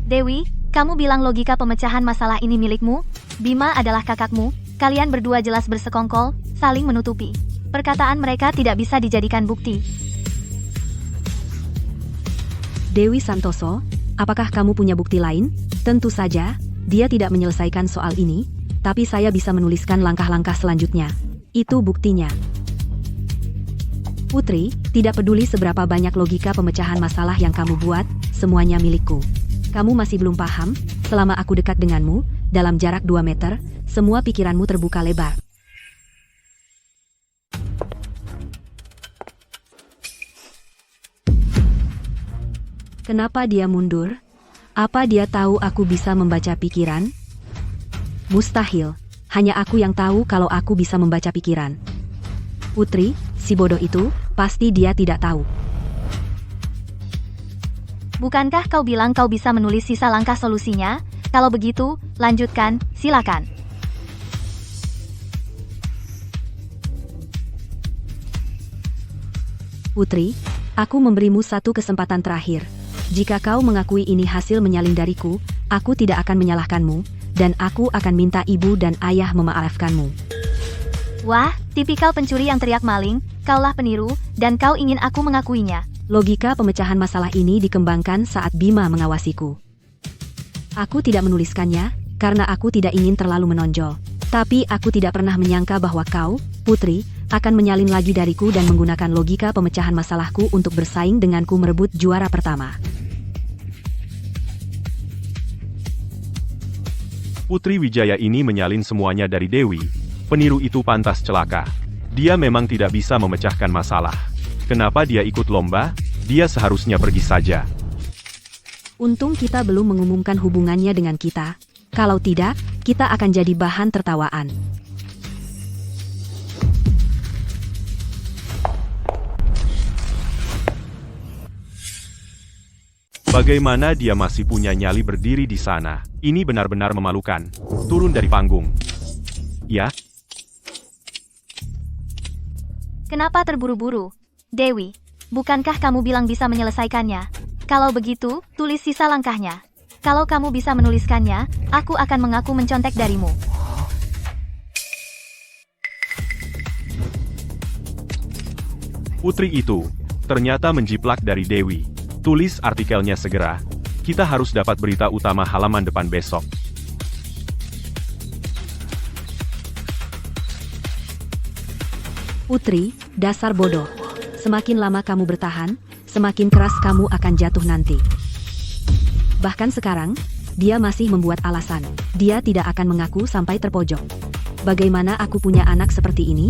[SPEAKER 1] Dewi, kamu bilang logika pemecahan masalah ini milikmu? Bima adalah kakakmu, kalian berdua jelas bersekongkol, saling menutupi. Perkataan mereka tidak bisa dijadikan bukti.
[SPEAKER 3] Dewi Santoso, apakah kamu punya bukti lain? Tentu saja, dia tidak menyelesaikan soal ini, tapi saya bisa menuliskan langkah-langkah selanjutnya. Itu buktinya. Putri, tidak peduli seberapa banyak logika pemecahan masalah yang kamu buat, semuanya milikku. Kamu masih belum paham? Selama aku dekat denganmu, dalam jarak 2 meter, semua pikiranmu terbuka lebar. Kenapa dia mundur? Apa dia tahu aku bisa membaca pikiran? Mustahil. Hanya aku yang tahu kalau aku bisa membaca pikiran. Putri, si bodoh itu, pasti dia tidak tahu.
[SPEAKER 1] Bukankah kau bilang kau bisa menulis sisa langkah solusinya? Kalau begitu, lanjutkan, silakan.
[SPEAKER 3] Putri, aku memberimu satu kesempatan terakhir. Jika kau mengakui ini hasil menyalin dariku, aku tidak akan menyalahkanmu, dan aku akan minta ibu dan ayah memaafkanmu.
[SPEAKER 1] Wah, tipikal pencuri yang teriak maling, kaulah peniru, dan kau ingin aku mengakuinya.
[SPEAKER 3] Logika pemecahan masalah ini dikembangkan saat Bima mengawasiku. Aku tidak menuliskannya, karena aku tidak ingin terlalu menonjol. Tapi aku tidak pernah menyangka bahwa kau, Putri, akan menyalin lagi dariku dan menggunakan logika pemecahan masalahku untuk bersaing denganku merebut juara pertama.
[SPEAKER 2] Putri Wijaya ini menyalin semuanya dari Dewi. Peniru itu pantas celaka. Dia memang tidak bisa memecahkan masalah. Kenapa dia ikut lomba? Dia seharusnya pergi saja.
[SPEAKER 3] Untung kita belum mengumumkan hubungannya dengan kita. Kalau tidak, kita akan jadi bahan tertawaan.
[SPEAKER 2] Bagaimana dia masih punya nyali berdiri di sana? Ini benar-benar memalukan. Turun dari panggung. Ya.
[SPEAKER 1] Kenapa terburu-buru? Dewi, bukankah kamu bilang bisa menyelesaikannya? Kalau begitu, tulis sisa langkahnya. Kalau kamu bisa menuliskannya, aku akan mengaku mencontek darimu.
[SPEAKER 2] Putri itu ternyata menjiplak dari Dewi. Tulis artikelnya segera. Kita harus dapat berita utama halaman depan besok.
[SPEAKER 3] Putri, dasar bodoh. Semakin lama kamu bertahan, semakin keras kamu akan jatuh nanti. Bahkan sekarang, dia masih membuat alasan. Dia tidak akan mengaku sampai terpojok. Bagaimana aku punya anak seperti ini?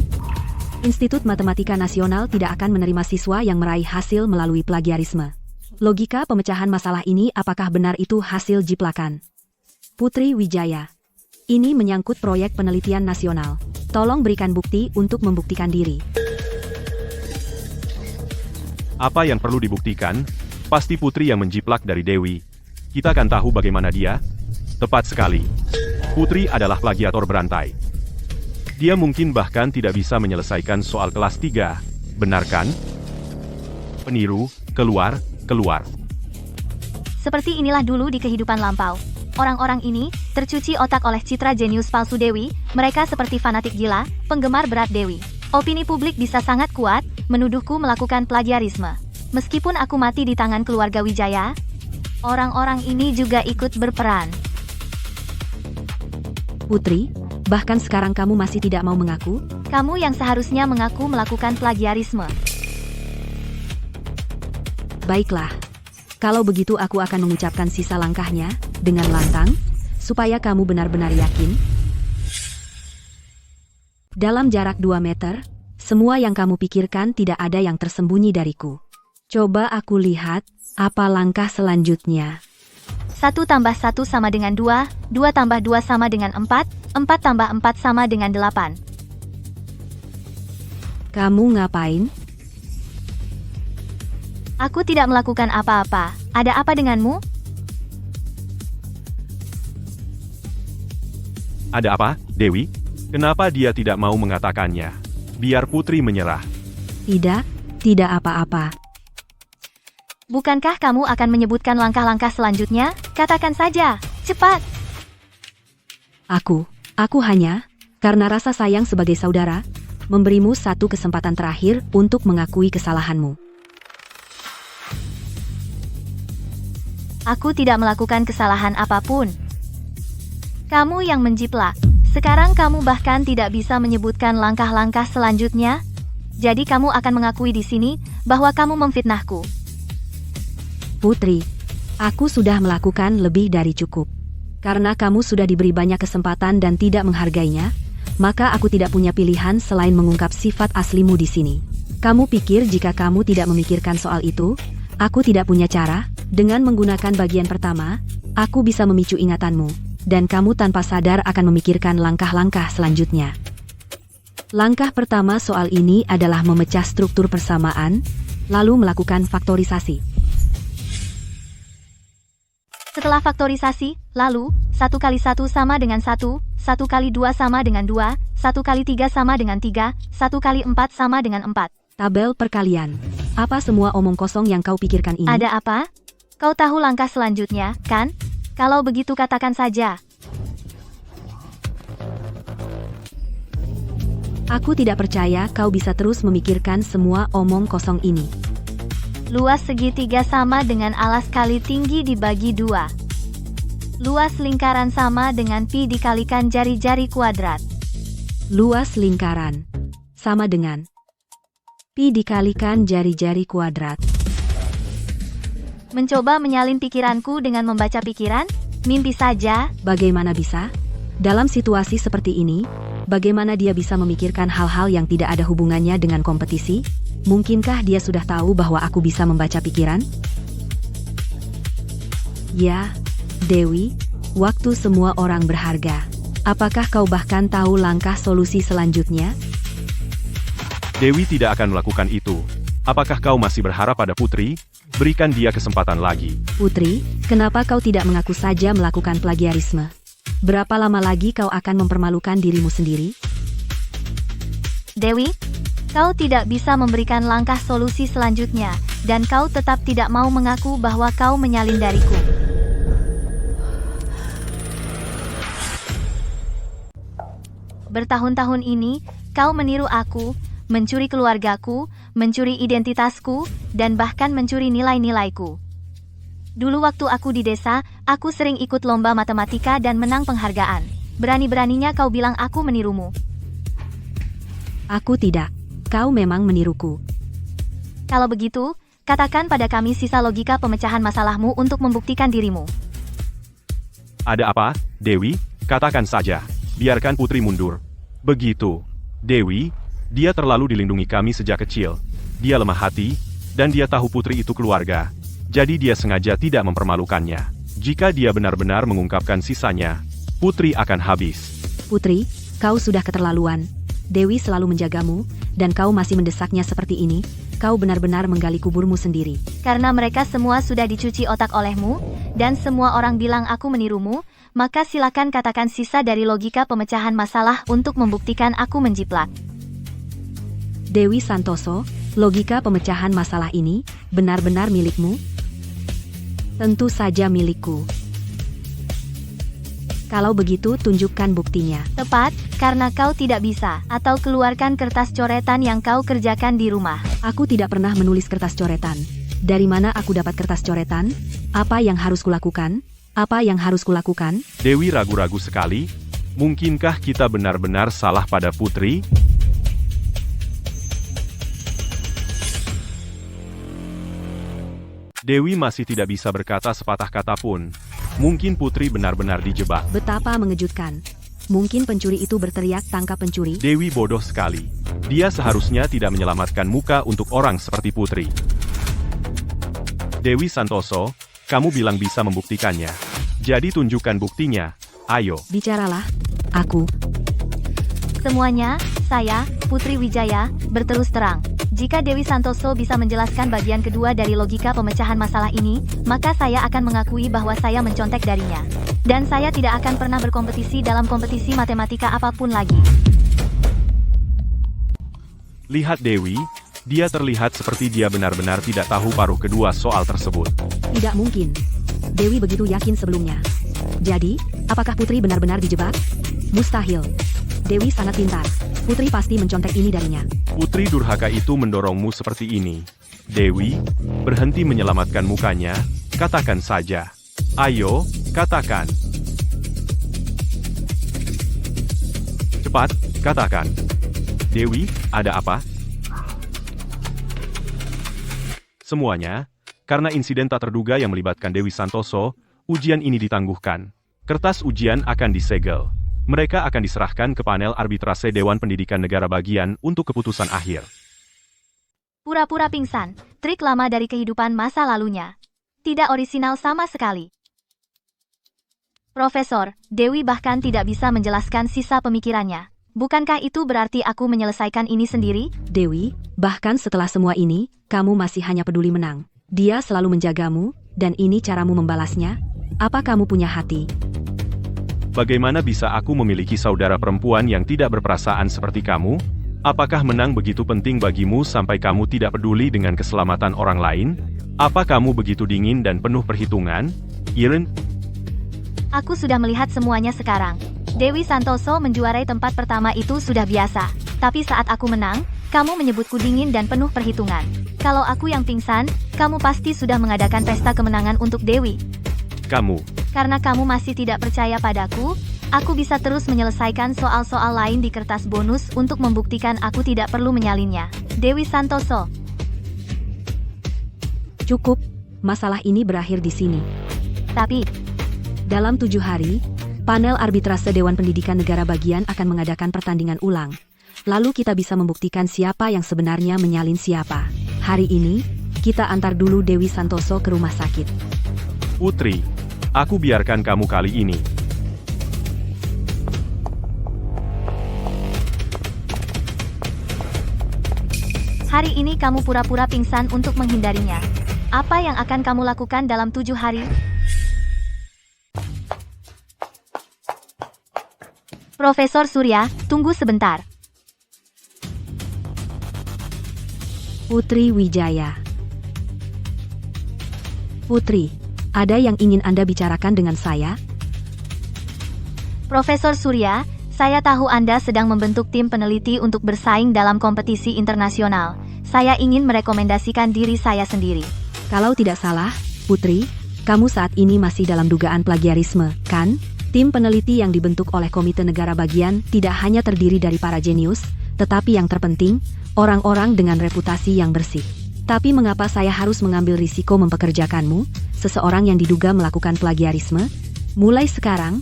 [SPEAKER 3] Institut Matematika Nasional tidak akan menerima siswa yang meraih hasil melalui plagiarisme. Logika pemecahan masalah ini apakah benar itu hasil jiplakan? Putri Wijaya. Ini menyangkut proyek penelitian nasional. Tolong berikan bukti untuk membuktikan diri.
[SPEAKER 2] Apa yang perlu dibuktikan? Pasti Putri yang menjiplak dari Dewi. Kita akan tahu bagaimana dia. Tepat sekali. Putri adalah plagiator berantai. Dia mungkin bahkan tidak bisa menyelesaikan soal kelas 3. Benar kan? Peniru, keluar.
[SPEAKER 1] Seperti inilah dulu di kehidupan lampau. Orang-orang ini tercuci otak oleh citra jenius palsu Dewi. Mereka seperti fanatik gila, penggemar berat Dewi. Opini publik bisa sangat kuat menuduhku melakukan plagiarisme. Meskipun aku mati di tangan keluarga Wijaya, orang-orang ini juga ikut berperan.
[SPEAKER 3] Putri, bahkan sekarang kamu masih tidak mau mengaku?
[SPEAKER 1] Kamu yang seharusnya mengaku melakukan plagiarisme.
[SPEAKER 3] Baiklah. Kalau begitu aku akan mengucapkan sisa langkahnya dengan lantang, supaya kamu benar-benar yakin. Dalam jarak 2 meter, semua yang kamu pikirkan tidak ada yang tersembunyi dariku. Coba aku lihat, apa langkah selanjutnya.
[SPEAKER 1] 1 tambah 1 sama dengan 2, 2 tambah 2 sama dengan 4, 4 tambah 4 sama dengan 8.
[SPEAKER 3] Kamu ngapain?
[SPEAKER 1] Aku tidak melakukan apa-apa. Ada apa denganmu?
[SPEAKER 2] Ada apa, Dewi? Kenapa dia tidak mau mengatakannya? Biar Putri menyerah.
[SPEAKER 3] Tidak apa-apa.
[SPEAKER 1] Bukankah kamu akan menyebutkan langkah-langkah selanjutnya? Katakan saja, cepat.
[SPEAKER 3] Aku hanya, karena rasa sayang sebagai saudara, memberimu satu kesempatan terakhir untuk mengakui kesalahanmu.
[SPEAKER 1] Aku tidak melakukan kesalahan apapun. Kamu yang menjiplak. Sekarang kamu bahkan tidak bisa menyebutkan langkah-langkah selanjutnya. Jadi kamu akan mengakui di sini bahwa kamu memfitnahku.
[SPEAKER 3] Putri, aku sudah melakukan lebih dari cukup. Karena kamu sudah diberi banyak kesempatan dan tidak menghargainya, maka aku tidak punya pilihan selain mengungkap sifat aslimu di sini. Kamu pikir jika kamu tidak memikirkan soal itu, aku tidak punya cara? Dengan menggunakan bagian pertama, aku bisa memicu ingatanmu, dan kamu tanpa sadar akan memikirkan langkah-langkah selanjutnya. Langkah pertama soal ini adalah memecah struktur persamaan, lalu melakukan faktorisasi.
[SPEAKER 1] Setelah faktorisasi, lalu, 1 kali 1 sama dengan 1, 1 kali 2 sama dengan 2, 1 kali 3 sama dengan 3, 1 kali 4 sama dengan 4.
[SPEAKER 3] Tabel perkalian. Apa semua omong kosong yang kau pikirkan ini?
[SPEAKER 1] Ada apa? Kau tahu langkah selanjutnya, kan? Kalau begitu katakan saja.
[SPEAKER 3] Aku tidak percaya kau bisa terus memikirkan semua omong kosong ini.
[SPEAKER 1] Luas segitiga sama dengan alas kali tinggi dibagi 2. Luas lingkaran sama dengan pi dikalikan jari-jari kuadrat.
[SPEAKER 3] Luas lingkaran sama dengan pi dikalikan jari-jari kuadrat.
[SPEAKER 1] Mencoba menyalin pikiranku dengan membaca pikiran? Mimpi saja.
[SPEAKER 3] Bagaimana bisa? Dalam situasi seperti ini, bagaimana dia bisa memikirkan hal-hal yang tidak ada hubungannya dengan kompetisi? Mungkinkah dia sudah tahu bahwa aku bisa membaca pikiran? Ya, Dewi, waktu semua orang berharga. Apakah kau bahkan tahu langkah solusi selanjutnya?
[SPEAKER 2] Dewi tidak akan melakukan itu. Apakah kau masih berharap pada Putri? Berikan dia kesempatan lagi.
[SPEAKER 3] Putri, kenapa kau tidak mengaku saja melakukan plagiarisme? Berapa lama lagi kau akan mempermalukan dirimu sendiri?
[SPEAKER 1] Dewi, Kau tidak bisa memberikan langkah solusi selanjutnya, dan kau tetap tidak mau mengaku bahwa kau menyalin dariku. Bertahun-tahun ini, kau meniru aku, mencuri keluargaku, mencuri identitasku, dan bahkan mencuri nilai-nilaiku. Dulu waktu aku di desa, aku sering ikut lomba matematika dan menang penghargaan. Berani-beraninya kau bilang aku menirumu.
[SPEAKER 3] Aku tidak. Kau memang meniruku.
[SPEAKER 1] Kalau begitu, katakan pada kami sisa logika pemecahan masalahmu untuk membuktikan dirimu.
[SPEAKER 2] Ada apa, Dewi? Katakan saja. Biarkan Putri mundur. Begitu. Dewi, dia terlalu dilindungi kami sejak kecil. Dia lemah hati, dan dia tahu Putri itu keluarga. Jadi dia sengaja tidak mempermalukannya. Jika dia benar-benar mengungkapkan sisanya, Putri akan habis.
[SPEAKER 3] Putri, kau sudah keterlaluan. Dewi selalu menjagamu, dan kau masih mendesaknya seperti ini. Kau benar-benar menggali kuburmu sendiri.
[SPEAKER 1] Karena mereka semua sudah dicuci otak olehmu, dan semua orang bilang aku menirumu, maka silakan katakan sisa dari logika pemecahan masalah untuk membuktikan aku menjiplak.
[SPEAKER 3] Dewi Santoso, logika pemecahan masalah ini benar-benar milikmu? Tentu saja milikku. Kalau begitu, tunjukkan buktinya.
[SPEAKER 1] Tepat, karena kau tidak bisa, atau keluarkan kertas coretan yang kau kerjakan di rumah.
[SPEAKER 3] Aku tidak pernah menulis kertas coretan. Dari mana aku dapat kertas coretan? Apa yang harus kulakukan? Apa yang harus kulakukan?
[SPEAKER 2] Dewi ragu-ragu sekali. Mungkinkah kita benar-benar salah pada Putri? Dewi masih tidak bisa berkata sepatah kata pun. Mungkin Putri benar-benar dijebak.
[SPEAKER 3] Betapa mengejutkan. Mungkin pencuri itu berteriak tangkap pencuri.
[SPEAKER 2] Dewi bodoh sekali. Dia seharusnya tidak menyelamatkan muka untuk orang seperti Putri. Dewi Santoso, kamu bilang bisa membuktikannya. Jadi tunjukkan buktinya. Ayo.
[SPEAKER 3] Bicaralah. Aku.
[SPEAKER 1] Semuanya, saya, Putri Wijaya, berterus terang. Jika Dewi Santoso bisa menjelaskan bagian kedua dari logika pemecahan masalah ini, maka saya akan mengakui bahwa saya mencontek darinya. Dan saya tidak akan pernah berkompetisi dalam kompetisi matematika apapun lagi.
[SPEAKER 2] Lihat Dewi, dia terlihat seperti dia benar-benar tidak tahu paruh kedua soal tersebut.
[SPEAKER 3] Tidak mungkin. Dewi begitu yakin sebelumnya. Jadi, apakah Putri benar-benar dijebak? Mustahil. Dewi sangat pintar. Putri pasti mencontek ini darinya.
[SPEAKER 2] Putri durhaka itu mendorongmu seperti ini. Dewi, berhenti menyelamatkan mukanya, katakan saja. Ayo, katakan. Cepat, katakan. Dewi, ada apa? Semuanya, karena insiden tak terduga yang melibatkan Dewi Santoso, ujian ini ditangguhkan. Kertas ujian akan disegel. Mereka akan diserahkan ke panel arbitrase Dewan Pendidikan Negara Bagian untuk keputusan akhir.
[SPEAKER 1] Pura-pura pingsan, trik lama dari kehidupan masa lalunya. Tidak orisinal sama sekali. Profesor, Dewi bahkan tidak bisa menjelaskan sisa pemikirannya. Bukankah itu berarti aku menyelesaikan ini sendiri?
[SPEAKER 3] Dewi, bahkan setelah semua ini, kamu masih hanya peduli menang. Dia selalu menjagamu, dan ini caramu membalasnya? Apa kamu punya hati?
[SPEAKER 2] Bagaimana bisa aku memiliki saudara perempuan yang tidak berperasaan seperti kamu? Apakah menang begitu penting bagimu sampai kamu tidak peduli dengan keselamatan orang lain? Apa kamu begitu dingin dan penuh perhitungan? Iren?
[SPEAKER 1] Aku sudah melihat semuanya sekarang. Dewi Santoso menjuarai tempat pertama itu sudah biasa. Tapi saat aku menang, kamu menyebutku dingin dan penuh perhitungan. Kalau aku yang pingsan, kamu pasti sudah mengadakan pesta kemenangan untuk Dewi.
[SPEAKER 2] Kamu.
[SPEAKER 1] Karena kamu masih tidak percaya padaku, aku bisa terus menyelesaikan soal-soal lain di kertas bonus untuk membuktikan aku tidak perlu menyalinnya. Dewi Santoso.
[SPEAKER 3] Cukup, masalah ini berakhir di sini.
[SPEAKER 1] Tapi,
[SPEAKER 3] dalam 7 hari, panel arbitrase Dewan Pendidikan Negara Bagian akan mengadakan pertandingan ulang. Lalu kita bisa membuktikan siapa yang sebenarnya menyalin siapa. Hari ini, kita antar dulu Dewi Santoso ke rumah sakit.
[SPEAKER 2] Putri, aku biarkan kamu kali ini.
[SPEAKER 1] hari ini kamu pura-pura pingsan untuk menghindarinya. Apa yang akan kamu lakukan dalam 7 hari? Profesor Surya, tunggu sebentar.
[SPEAKER 3] Putri Wijaya. Putri, ada yang ingin Anda bicarakan dengan saya?
[SPEAKER 1] Profesor Surya, saya tahu Anda sedang membentuk tim peneliti untuk bersaing dalam kompetisi internasional. Saya ingin merekomendasikan diri saya sendiri.
[SPEAKER 3] Kalau tidak salah, Putri, kamu saat ini masih dalam dugaan plagiarisme, kan? Tim peneliti yang dibentuk oleh Komite Negara Bagian tidak hanya terdiri dari para jenius, tetapi yang terpenting, orang-orang dengan reputasi yang bersih. Tapi mengapa saya harus mengambil risiko mempekerjakanmu, seseorang yang diduga melakukan plagiarisme? Mulai sekarang,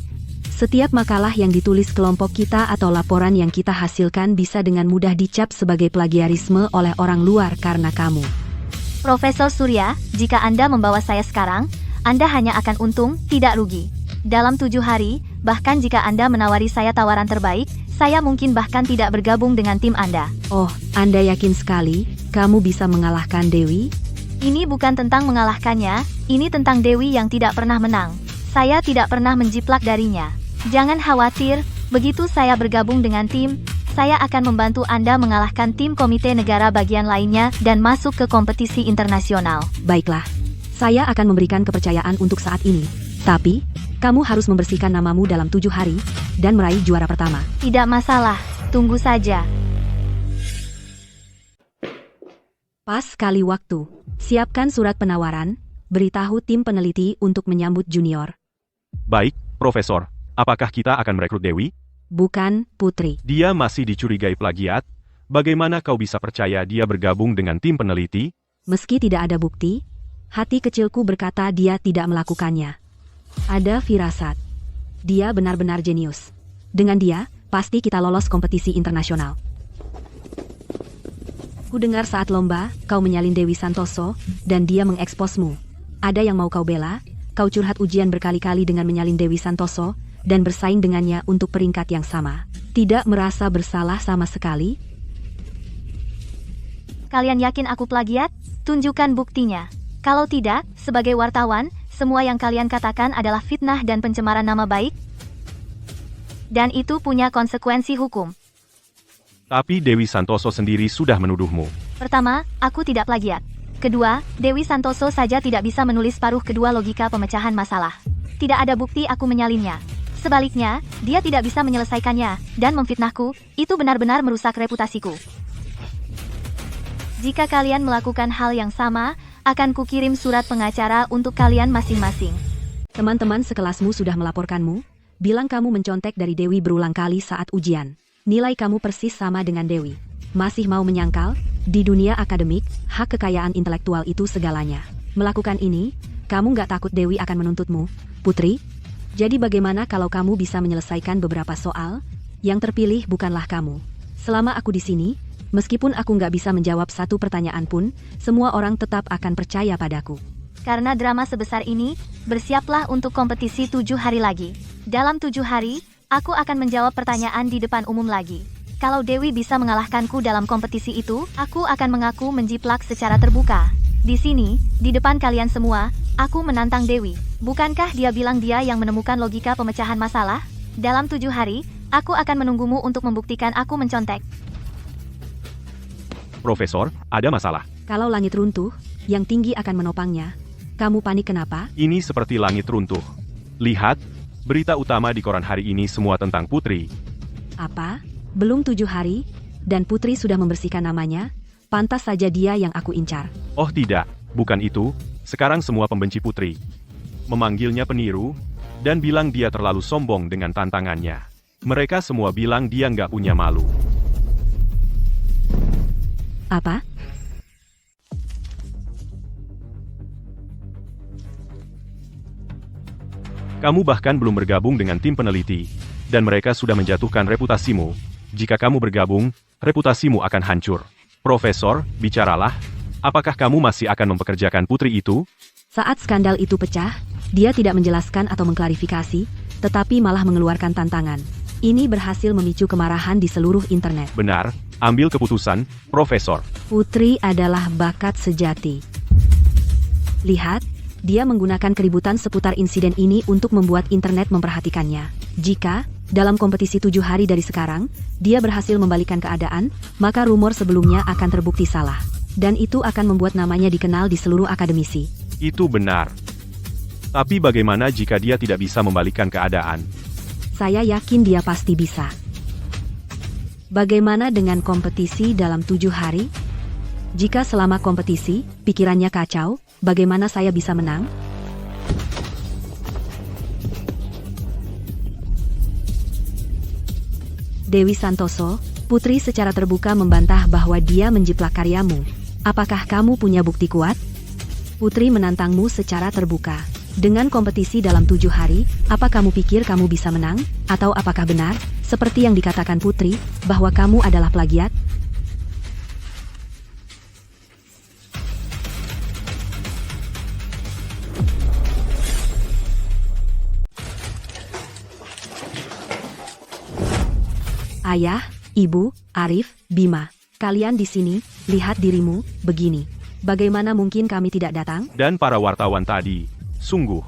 [SPEAKER 3] setiap makalah yang ditulis kelompok kita atau laporan yang kita hasilkan bisa dengan mudah dicap sebagai plagiarisme oleh orang luar karena kamu.
[SPEAKER 1] Profesor Surya, jika Anda membawa saya sekarang, Anda hanya akan untung, tidak rugi. Dalam 7 hari, bahkan jika Anda menawari saya tawaran terbaik, saya mungkin bahkan tidak bergabung dengan tim Anda.
[SPEAKER 3] Oh, Anda yakin sekali, kamu bisa mengalahkan Dewi?
[SPEAKER 1] Ini bukan tentang mengalahkannya, ini tentang Dewi yang tidak pernah menang. Saya tidak pernah menjiplak darinya. Jangan khawatir, begitu saya bergabung dengan tim, saya akan membantu Anda mengalahkan tim Komite Negara Bagian lainnya dan masuk ke kompetisi internasional.
[SPEAKER 3] Baiklah, saya akan memberikan kepercayaan untuk saat ini. Tapi, kamu harus membersihkan namamu dalam 7 hari dan meraih juara pertama.
[SPEAKER 1] Tidak masalah, tunggu saja.
[SPEAKER 3] Pas kali waktu. Siapkan surat penawaran, beritahu tim peneliti untuk menyambut junior.
[SPEAKER 2] Baik, Profesor. Apakah kita akan merekrut Dewi?
[SPEAKER 3] Bukan, Putri.
[SPEAKER 2] Dia masih dicurigai plagiat. Bagaimana kau bisa percaya dia bergabung dengan tim peneliti?
[SPEAKER 3] Meski tidak ada bukti, hati kecilku berkata dia tidak melakukannya. Ada firasat. Dia benar-benar jenius. Dengan dia, pasti kita lolos kompetisi internasional. Ku dengar saat lomba, kau menyalin Dewi Santoso, dan dia mengeksposmu. Ada yang mau kau bela? Kau curhat ujian berkali-kali dengan menyalin Dewi Santoso, dan bersaing dengannya untuk peringkat yang sama. Tidak merasa bersalah sama sekali?
[SPEAKER 1] Kalian yakin aku plagiat? Tunjukkan buktinya. Kalau tidak, sebagai wartawan, semua yang kalian katakan adalah fitnah dan pencemaran nama baik. Dan itu punya konsekuensi hukum.
[SPEAKER 2] Tapi Dewi Santoso sendiri sudah menuduhmu.
[SPEAKER 1] Pertama, aku tidak plagiat. Kedua, Dewi Santoso saja tidak bisa menulis paruh kedua logika pemecahan masalah. Tidak ada bukti aku menyalinnya. Sebaliknya, dia tidak bisa menyelesaikannya, dan memfitnahku, itu benar-benar merusak reputasiku. Jika kalian melakukan hal yang sama, akan kukirim surat pengacara untuk kalian masing-masing.
[SPEAKER 3] Teman-teman sekelasmu sudah melaporkanmu, bilang kamu mencontek dari Dewi berulang kali saat ujian. Nilai kamu persis sama dengan Dewi. Masih mau menyangkal? Di dunia akademik, hak kekayaan intelektual itu segalanya. Melakukan ini, kamu nggak takut Dewi akan menuntutmu, Putri? Jadi bagaimana kalau kamu bisa menyelesaikan beberapa soal? Yang terpilih bukanlah kamu. Selama aku di sini, meskipun aku nggak bisa menjawab satu pertanyaan pun, semua orang tetap akan percaya padaku.
[SPEAKER 1] Karena drama sebesar ini, bersiaplah untuk kompetisi 7 hari lagi. Dalam 7 hari, aku akan menjawab pertanyaan di depan umum lagi. Kalau Dewi bisa mengalahkanku dalam kompetisi itu, aku akan mengaku menjiplak secara terbuka. Di sini, di depan kalian semua, aku menantang Dewi. Bukankah dia bilang dia yang menemukan logika pemecahan masalah? Dalam 7 hari, aku akan menunggumu untuk membuktikan aku mencontek.
[SPEAKER 2] Profesor, ada masalah.
[SPEAKER 3] Kalau langit runtuh, yang tinggi akan menopangnya. Kamu panik kenapa?
[SPEAKER 2] Ini seperti langit runtuh. Lihat, berita utama di koran hari ini semua tentang Putri.
[SPEAKER 3] Apa? Belum 7 hari, dan Putri sudah membersihkan namanya? Pantas saja dia yang aku incar.
[SPEAKER 2] Oh tidak, bukan itu. Sekarang semua pembenci Putri memanggilnya peniru, dan bilang dia terlalu sombong dengan tantangannya. Mereka semua bilang dia nggak punya malu.
[SPEAKER 3] Apa?
[SPEAKER 2] Kamu bahkan belum bergabung dengan tim peneliti, dan mereka sudah menjatuhkan reputasimu. Jika kamu bergabung, reputasimu akan hancur. Profesor, bicaralah. Apakah kamu masih akan mempekerjakan Putri itu?
[SPEAKER 3] Saat skandal itu pecah, dia tidak menjelaskan atau mengklarifikasi, tetapi malah mengeluarkan tantangan. Ini berhasil memicu kemarahan di seluruh internet.
[SPEAKER 2] Benar, ambil keputusan, Profesor.
[SPEAKER 3] Putri adalah bakat sejati. Lihat, dia menggunakan keributan seputar insiden ini untuk membuat internet memperhatikannya. Jika, dalam kompetisi 7 hari dari sekarang, dia berhasil membalikan keadaan, maka rumor sebelumnya akan terbukti salah. Dan itu akan membuat namanya dikenal di seluruh akademisi.
[SPEAKER 2] Itu benar. Tapi bagaimana jika dia tidak bisa membalikkan keadaan?
[SPEAKER 3] Saya yakin dia pasti bisa. Bagaimana dengan kompetisi dalam 7 hari? Jika selama kompetisi, pikirannya kacau, bagaimana saya bisa menang? Dewi Santoso, Putri secara terbuka membantah bahwa dia menjiplak karyamu. Apakah kamu punya bukti kuat? Putri menantangmu secara terbuka. Dengan kompetisi dalam 7 hari, apa kamu pikir kamu bisa menang? Atau apakah benar, seperti yang dikatakan Putri, bahwa kamu adalah plagiat? Ayah, Ibu, Arif, Bima, kalian di sini, lihat dirimu, begini. Bagaimana mungkin kami tidak datang?
[SPEAKER 2] Dan para wartawan tadi, sungguh,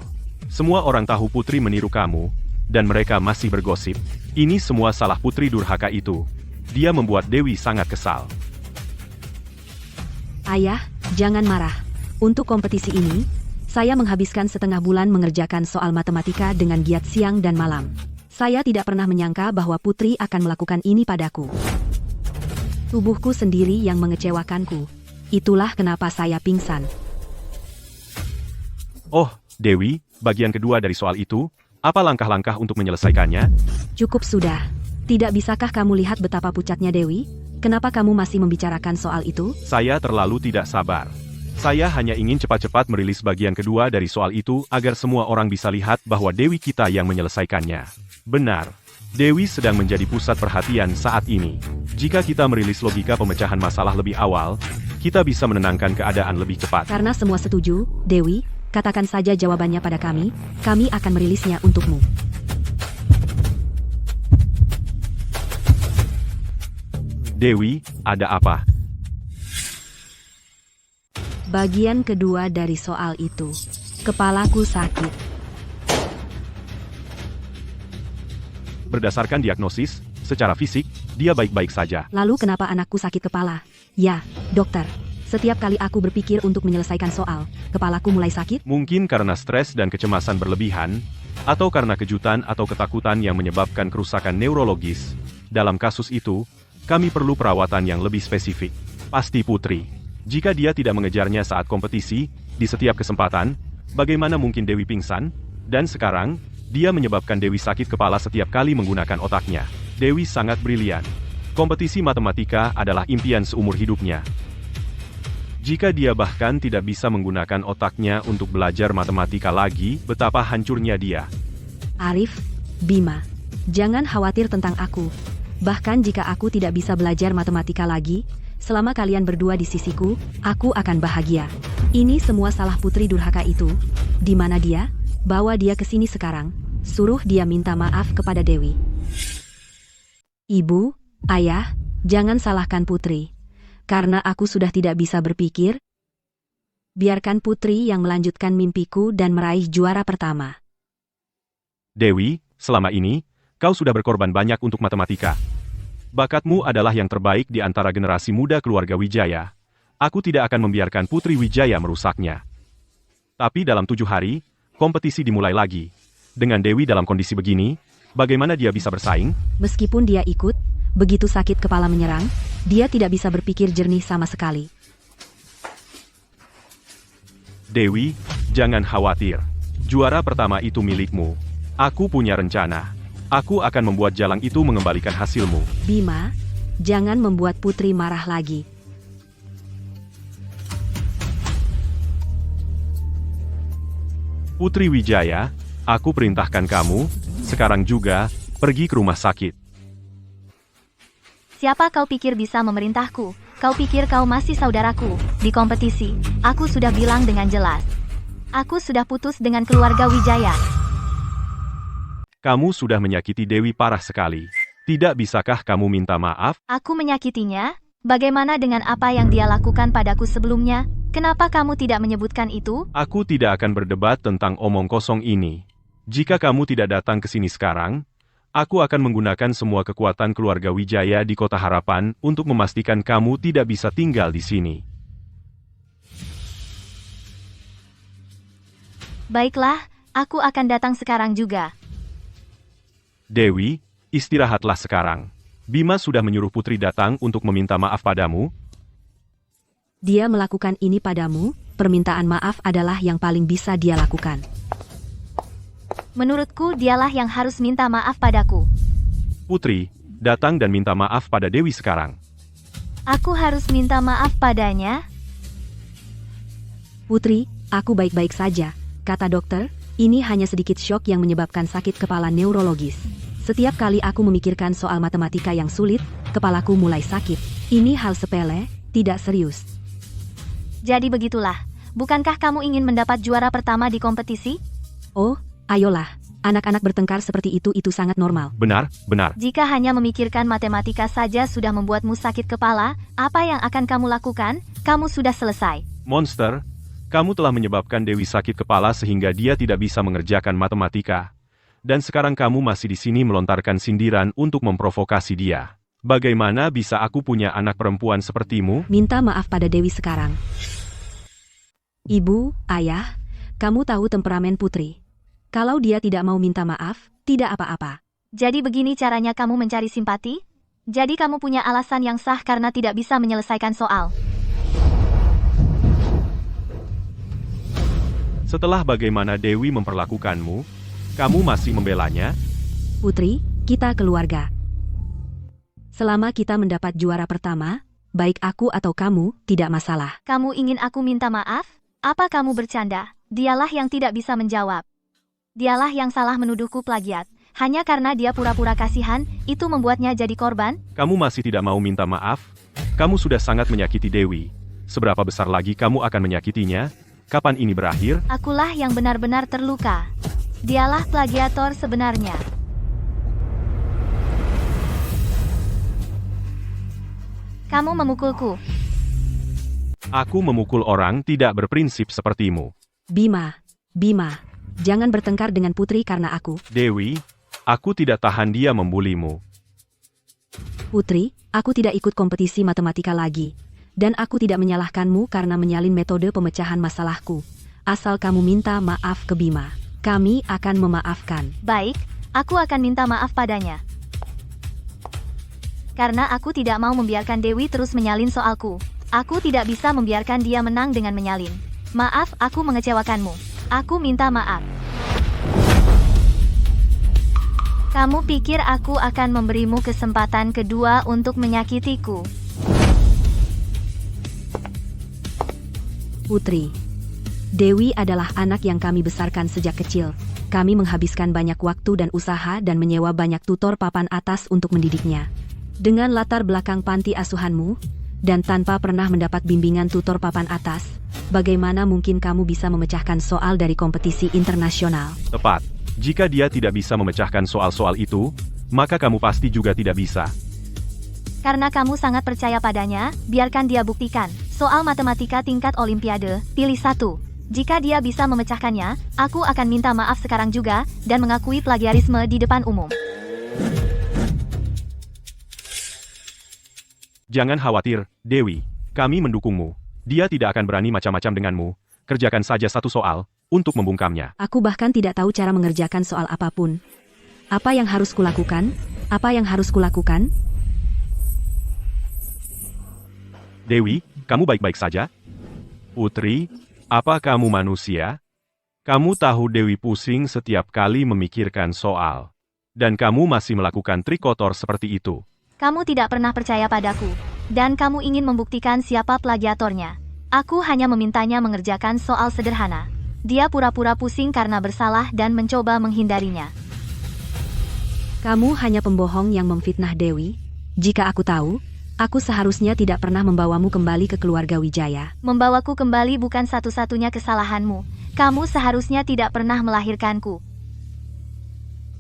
[SPEAKER 2] semua orang tahu Putri meniru kamu, dan mereka masih bergosip. Ini semua salah Putri durhaka itu. Dia membuat Dewi sangat kesal.
[SPEAKER 3] Ayah, jangan marah. Untuk kompetisi ini, saya menghabiskan setengah bulan mengerjakan soal matematika dengan giat siang dan malam. Saya tidak pernah menyangka bahwa Putri akan melakukan ini padaku. Tubuhku sendiri yang mengecewakanku. Itulah kenapa saya pingsan.
[SPEAKER 2] Oh, Dewi, bagian kedua dari soal itu, apa langkah-langkah untuk menyelesaikannya?
[SPEAKER 3] Cukup sudah. Tidak bisakah kamu lihat betapa pucatnya Dewi? Kenapa kamu masih membicarakan soal itu?
[SPEAKER 2] Saya terlalu tidak sabar. Saya hanya ingin cepat-cepat merilis bagian kedua dari soal itu agar semua orang bisa lihat bahwa Dewi kita yang menyelesaikannya. Benar, Dewi sedang menjadi pusat perhatian saat ini. Jika kita merilis logika pemecahan masalah lebih awal, kita bisa menenangkan keadaan lebih cepat.
[SPEAKER 3] Karena semua setuju, Dewi, katakan saja jawabannya pada kami akan merilisnya untukmu.
[SPEAKER 2] Dewi, ada apa?
[SPEAKER 3] Bagian kedua dari soal itu. Kepalaku sakit.
[SPEAKER 2] Berdasarkan diagnosis, secara fisik, dia baik-baik saja.
[SPEAKER 3] Lalu kenapa anakku sakit kepala? Ya, dokter. Setiap kali aku berpikir untuk menyelesaikan soal, kepalaku mulai sakit.
[SPEAKER 2] Mungkin karena stres dan kecemasan berlebihan, atau karena kejutan atau ketakutan yang menyebabkan kerusakan neurologis. Dalam kasus itu, kami perlu perawatan yang lebih spesifik. Pasti Putri. Jika dia tidak mengejarnya saat kompetisi, di setiap kesempatan, bagaimana mungkin Dewi pingsan? Dan sekarang, dia menyebabkan Dewi sakit kepala setiap kali menggunakan otaknya. Dewi sangat brilian. Kompetisi matematika adalah impian seumur hidupnya. Jika dia bahkan tidak bisa menggunakan otaknya untuk belajar matematika lagi, betapa hancurnya dia.
[SPEAKER 3] Arif, Bima, jangan khawatir tentang aku. Bahkan jika aku tidak bisa belajar matematika lagi, selama kalian berdua di sisiku, aku akan bahagia. Ini semua salah Putri durhaka itu. Di mana dia? Bawa dia ke sini sekarang. Suruh dia minta maaf kepada Dewi. Ibu, ayah, jangan salahkan Putri. Karena aku sudah tidak bisa berpikir. Biarkan Putri yang melanjutkan mimpiku dan meraih juara pertama.
[SPEAKER 2] Dewi, selama ini, kau sudah berkorban banyak untuk matematika. Bakatmu adalah yang terbaik di antara generasi muda keluarga Wijaya. Aku tidak akan membiarkan Putri Wijaya merusaknya. Tapi dalam 7 hari, kompetisi dimulai lagi. Dengan Dewi dalam kondisi begini, bagaimana dia bisa bersaing?
[SPEAKER 3] Meskipun dia ikut, begitu sakit kepala menyerang, dia tidak bisa berpikir jernih sama sekali.
[SPEAKER 2] Dewi, jangan khawatir. Juara pertama itu milikmu. Aku punya rencana. Aku akan membuat jalang itu mengembalikan hasilmu.
[SPEAKER 3] Bima, jangan membuat Putri marah lagi.
[SPEAKER 2] Putri Wijaya, aku perintahkan kamu, sekarang juga, pergi ke rumah sakit.
[SPEAKER 1] Siapa kau pikir bisa memerintahku? Kau pikir kau masih saudaraku? Di kompetisi, aku sudah bilang dengan jelas. Aku sudah putus dengan keluarga Wijaya.
[SPEAKER 2] Kamu sudah menyakiti Dewi parah sekali. Tidak bisakah kamu minta maaf?
[SPEAKER 1] Aku menyakitinya? Bagaimana dengan apa yang dia lakukan padaku sebelumnya? Kenapa kamu tidak menyebutkan itu?
[SPEAKER 2] Aku tidak akan berdebat tentang omong kosong ini. Jika kamu tidak datang ke sini sekarang, aku akan menggunakan semua kekuatan keluarga Wijaya di Kota Harapan untuk memastikan kamu tidak bisa tinggal di sini.
[SPEAKER 1] Baiklah, aku akan datang sekarang juga.
[SPEAKER 2] Dewi, istirahatlah sekarang. Bima sudah menyuruh Putri datang untuk meminta maaf padamu.
[SPEAKER 3] Dia melakukan ini padamu, permintaan maaf adalah yang paling bisa dia lakukan.
[SPEAKER 1] Menurutku dialah yang harus minta maaf padaku.
[SPEAKER 2] Putri, datang dan minta maaf pada Dewi sekarang.
[SPEAKER 1] Aku harus minta maaf padanya?
[SPEAKER 3] Putri, aku baik-baik saja, kata dokter. Ini hanya sedikit syok yang menyebabkan sakit kepala neurologis. Setiap kali aku memikirkan soal matematika yang sulit, kepalaku mulai sakit. Ini hal sepele, tidak serius.
[SPEAKER 1] Jadi begitulah. Bukankah kamu ingin mendapat juara pertama di kompetisi?
[SPEAKER 3] Oh, ayolah. Anak-anak bertengkar seperti itu sangat normal.
[SPEAKER 2] Benar, benar.
[SPEAKER 1] Jika hanya memikirkan matematika saja sudah membuatmu sakit kepala, apa yang akan kamu lakukan? Kamu sudah selesai.
[SPEAKER 2] Monster, kamu telah menyebabkan Dewi sakit kepala sehingga dia tidak bisa mengerjakan matematika. Dan sekarang kamu masih di sini melontarkan sindiran untuk memprovokasi dia. Bagaimana bisa aku punya anak perempuan sepertimu?
[SPEAKER 3] Minta maaf pada Dewi sekarang. Ibu, ayah, kamu tahu temperamen Putri. Kalau dia tidak mau minta maaf, tidak apa-apa.
[SPEAKER 1] Jadi begini caranya kamu mencari simpati? Jadi kamu punya alasan yang sah karena tidak bisa menyelesaikan soal.
[SPEAKER 2] Setelah bagaimana Dewi memperlakukanmu, kamu masih membelanya?
[SPEAKER 3] Putri, kita keluarga. Selama kita mendapat juara pertama, baik aku atau kamu, tidak masalah.
[SPEAKER 1] Kamu ingin aku minta maaf? Apa kamu bercanda? Dialah yang tidak bisa menjawab. Dialah yang salah menuduhku plagiat. Hanya karena dia pura-pura kasihan, itu membuatnya jadi korban?
[SPEAKER 2] Kamu masih tidak mau minta maaf? Kamu sudah sangat menyakiti Dewi. Seberapa besar lagi kamu akan menyakitinya? Kapan ini berakhir?
[SPEAKER 1] Akulah yang benar-benar terluka. Dialah plagiator sebenarnya. Kamu memukulku.
[SPEAKER 2] Aku memukul orang tidak berprinsip sepertimu.
[SPEAKER 3] Bima, jangan bertengkar dengan Putri karena aku.
[SPEAKER 2] Dewi, aku tidak tahan dia membulimu.
[SPEAKER 3] Putri, aku tidak ikut kompetisi matematika lagi. Dan aku tidak menyalahkanmu karena menyalin metode pemecahan masalahku. Asal kamu minta maaf ke Bima, kami akan memaafkan.
[SPEAKER 1] Baik, aku akan minta maaf padanya. Karena aku tidak mau membiarkan Dewi terus menyalin soalku. Aku tidak bisa membiarkan dia menang dengan menyalin. Maaf, aku mengecewakanmu. Aku minta maaf. Kamu pikir aku akan memberimu kesempatan kedua untuk menyakitiku?
[SPEAKER 3] Putri, Dewi adalah anak yang kami besarkan sejak kecil. Kami menghabiskan banyak waktu dan usaha dan menyewa banyak tutor papan atas untuk mendidiknya. Dengan latar belakang panti asuhanmu, dan tanpa pernah mendapat bimbingan tutor papan atas, bagaimana mungkin kamu bisa memecahkan soal dari kompetisi internasional?
[SPEAKER 2] Tepat. Jika dia tidak bisa memecahkan soal-soal itu, maka kamu pasti juga tidak bisa.
[SPEAKER 1] Karena kamu sangat percaya padanya, biarkan dia buktikan. Soal matematika tingkat olimpiade, pilih satu. Jika dia bisa memecahkannya, aku akan minta maaf sekarang juga, dan mengakui plagiarisme di depan umum.
[SPEAKER 2] Jangan khawatir, Dewi. Kami mendukungmu. Dia tidak akan berani macam-macam denganmu. Kerjakan saja satu soal, untuk membungkamnya.
[SPEAKER 3] Aku bahkan tidak tahu cara mengerjakan soal apapun. Apa yang harus kulakukan? Apa yang harus kulakukan?
[SPEAKER 2] Dewi, kamu baik-baik saja? Putri, apa kamu manusia? Kamu tahu Dewi pusing setiap kali memikirkan soal. Dan kamu masih melakukan trik kotor seperti itu.
[SPEAKER 1] Kamu tidak pernah percaya padaku, dan kamu ingin membuktikan siapa plagiatornya. Aku hanya memintanya mengerjakan soal sederhana. Dia pura-pura pusing karena bersalah dan mencoba menghindarinya.
[SPEAKER 3] Kamu hanya pembohong yang memfitnah Dewi. Jika aku tahu, aku seharusnya tidak pernah membawamu kembali ke keluarga Wijaya.
[SPEAKER 1] Membawaku kembali bukan satu-satunya kesalahanmu. Kamu seharusnya tidak pernah melahirkanku.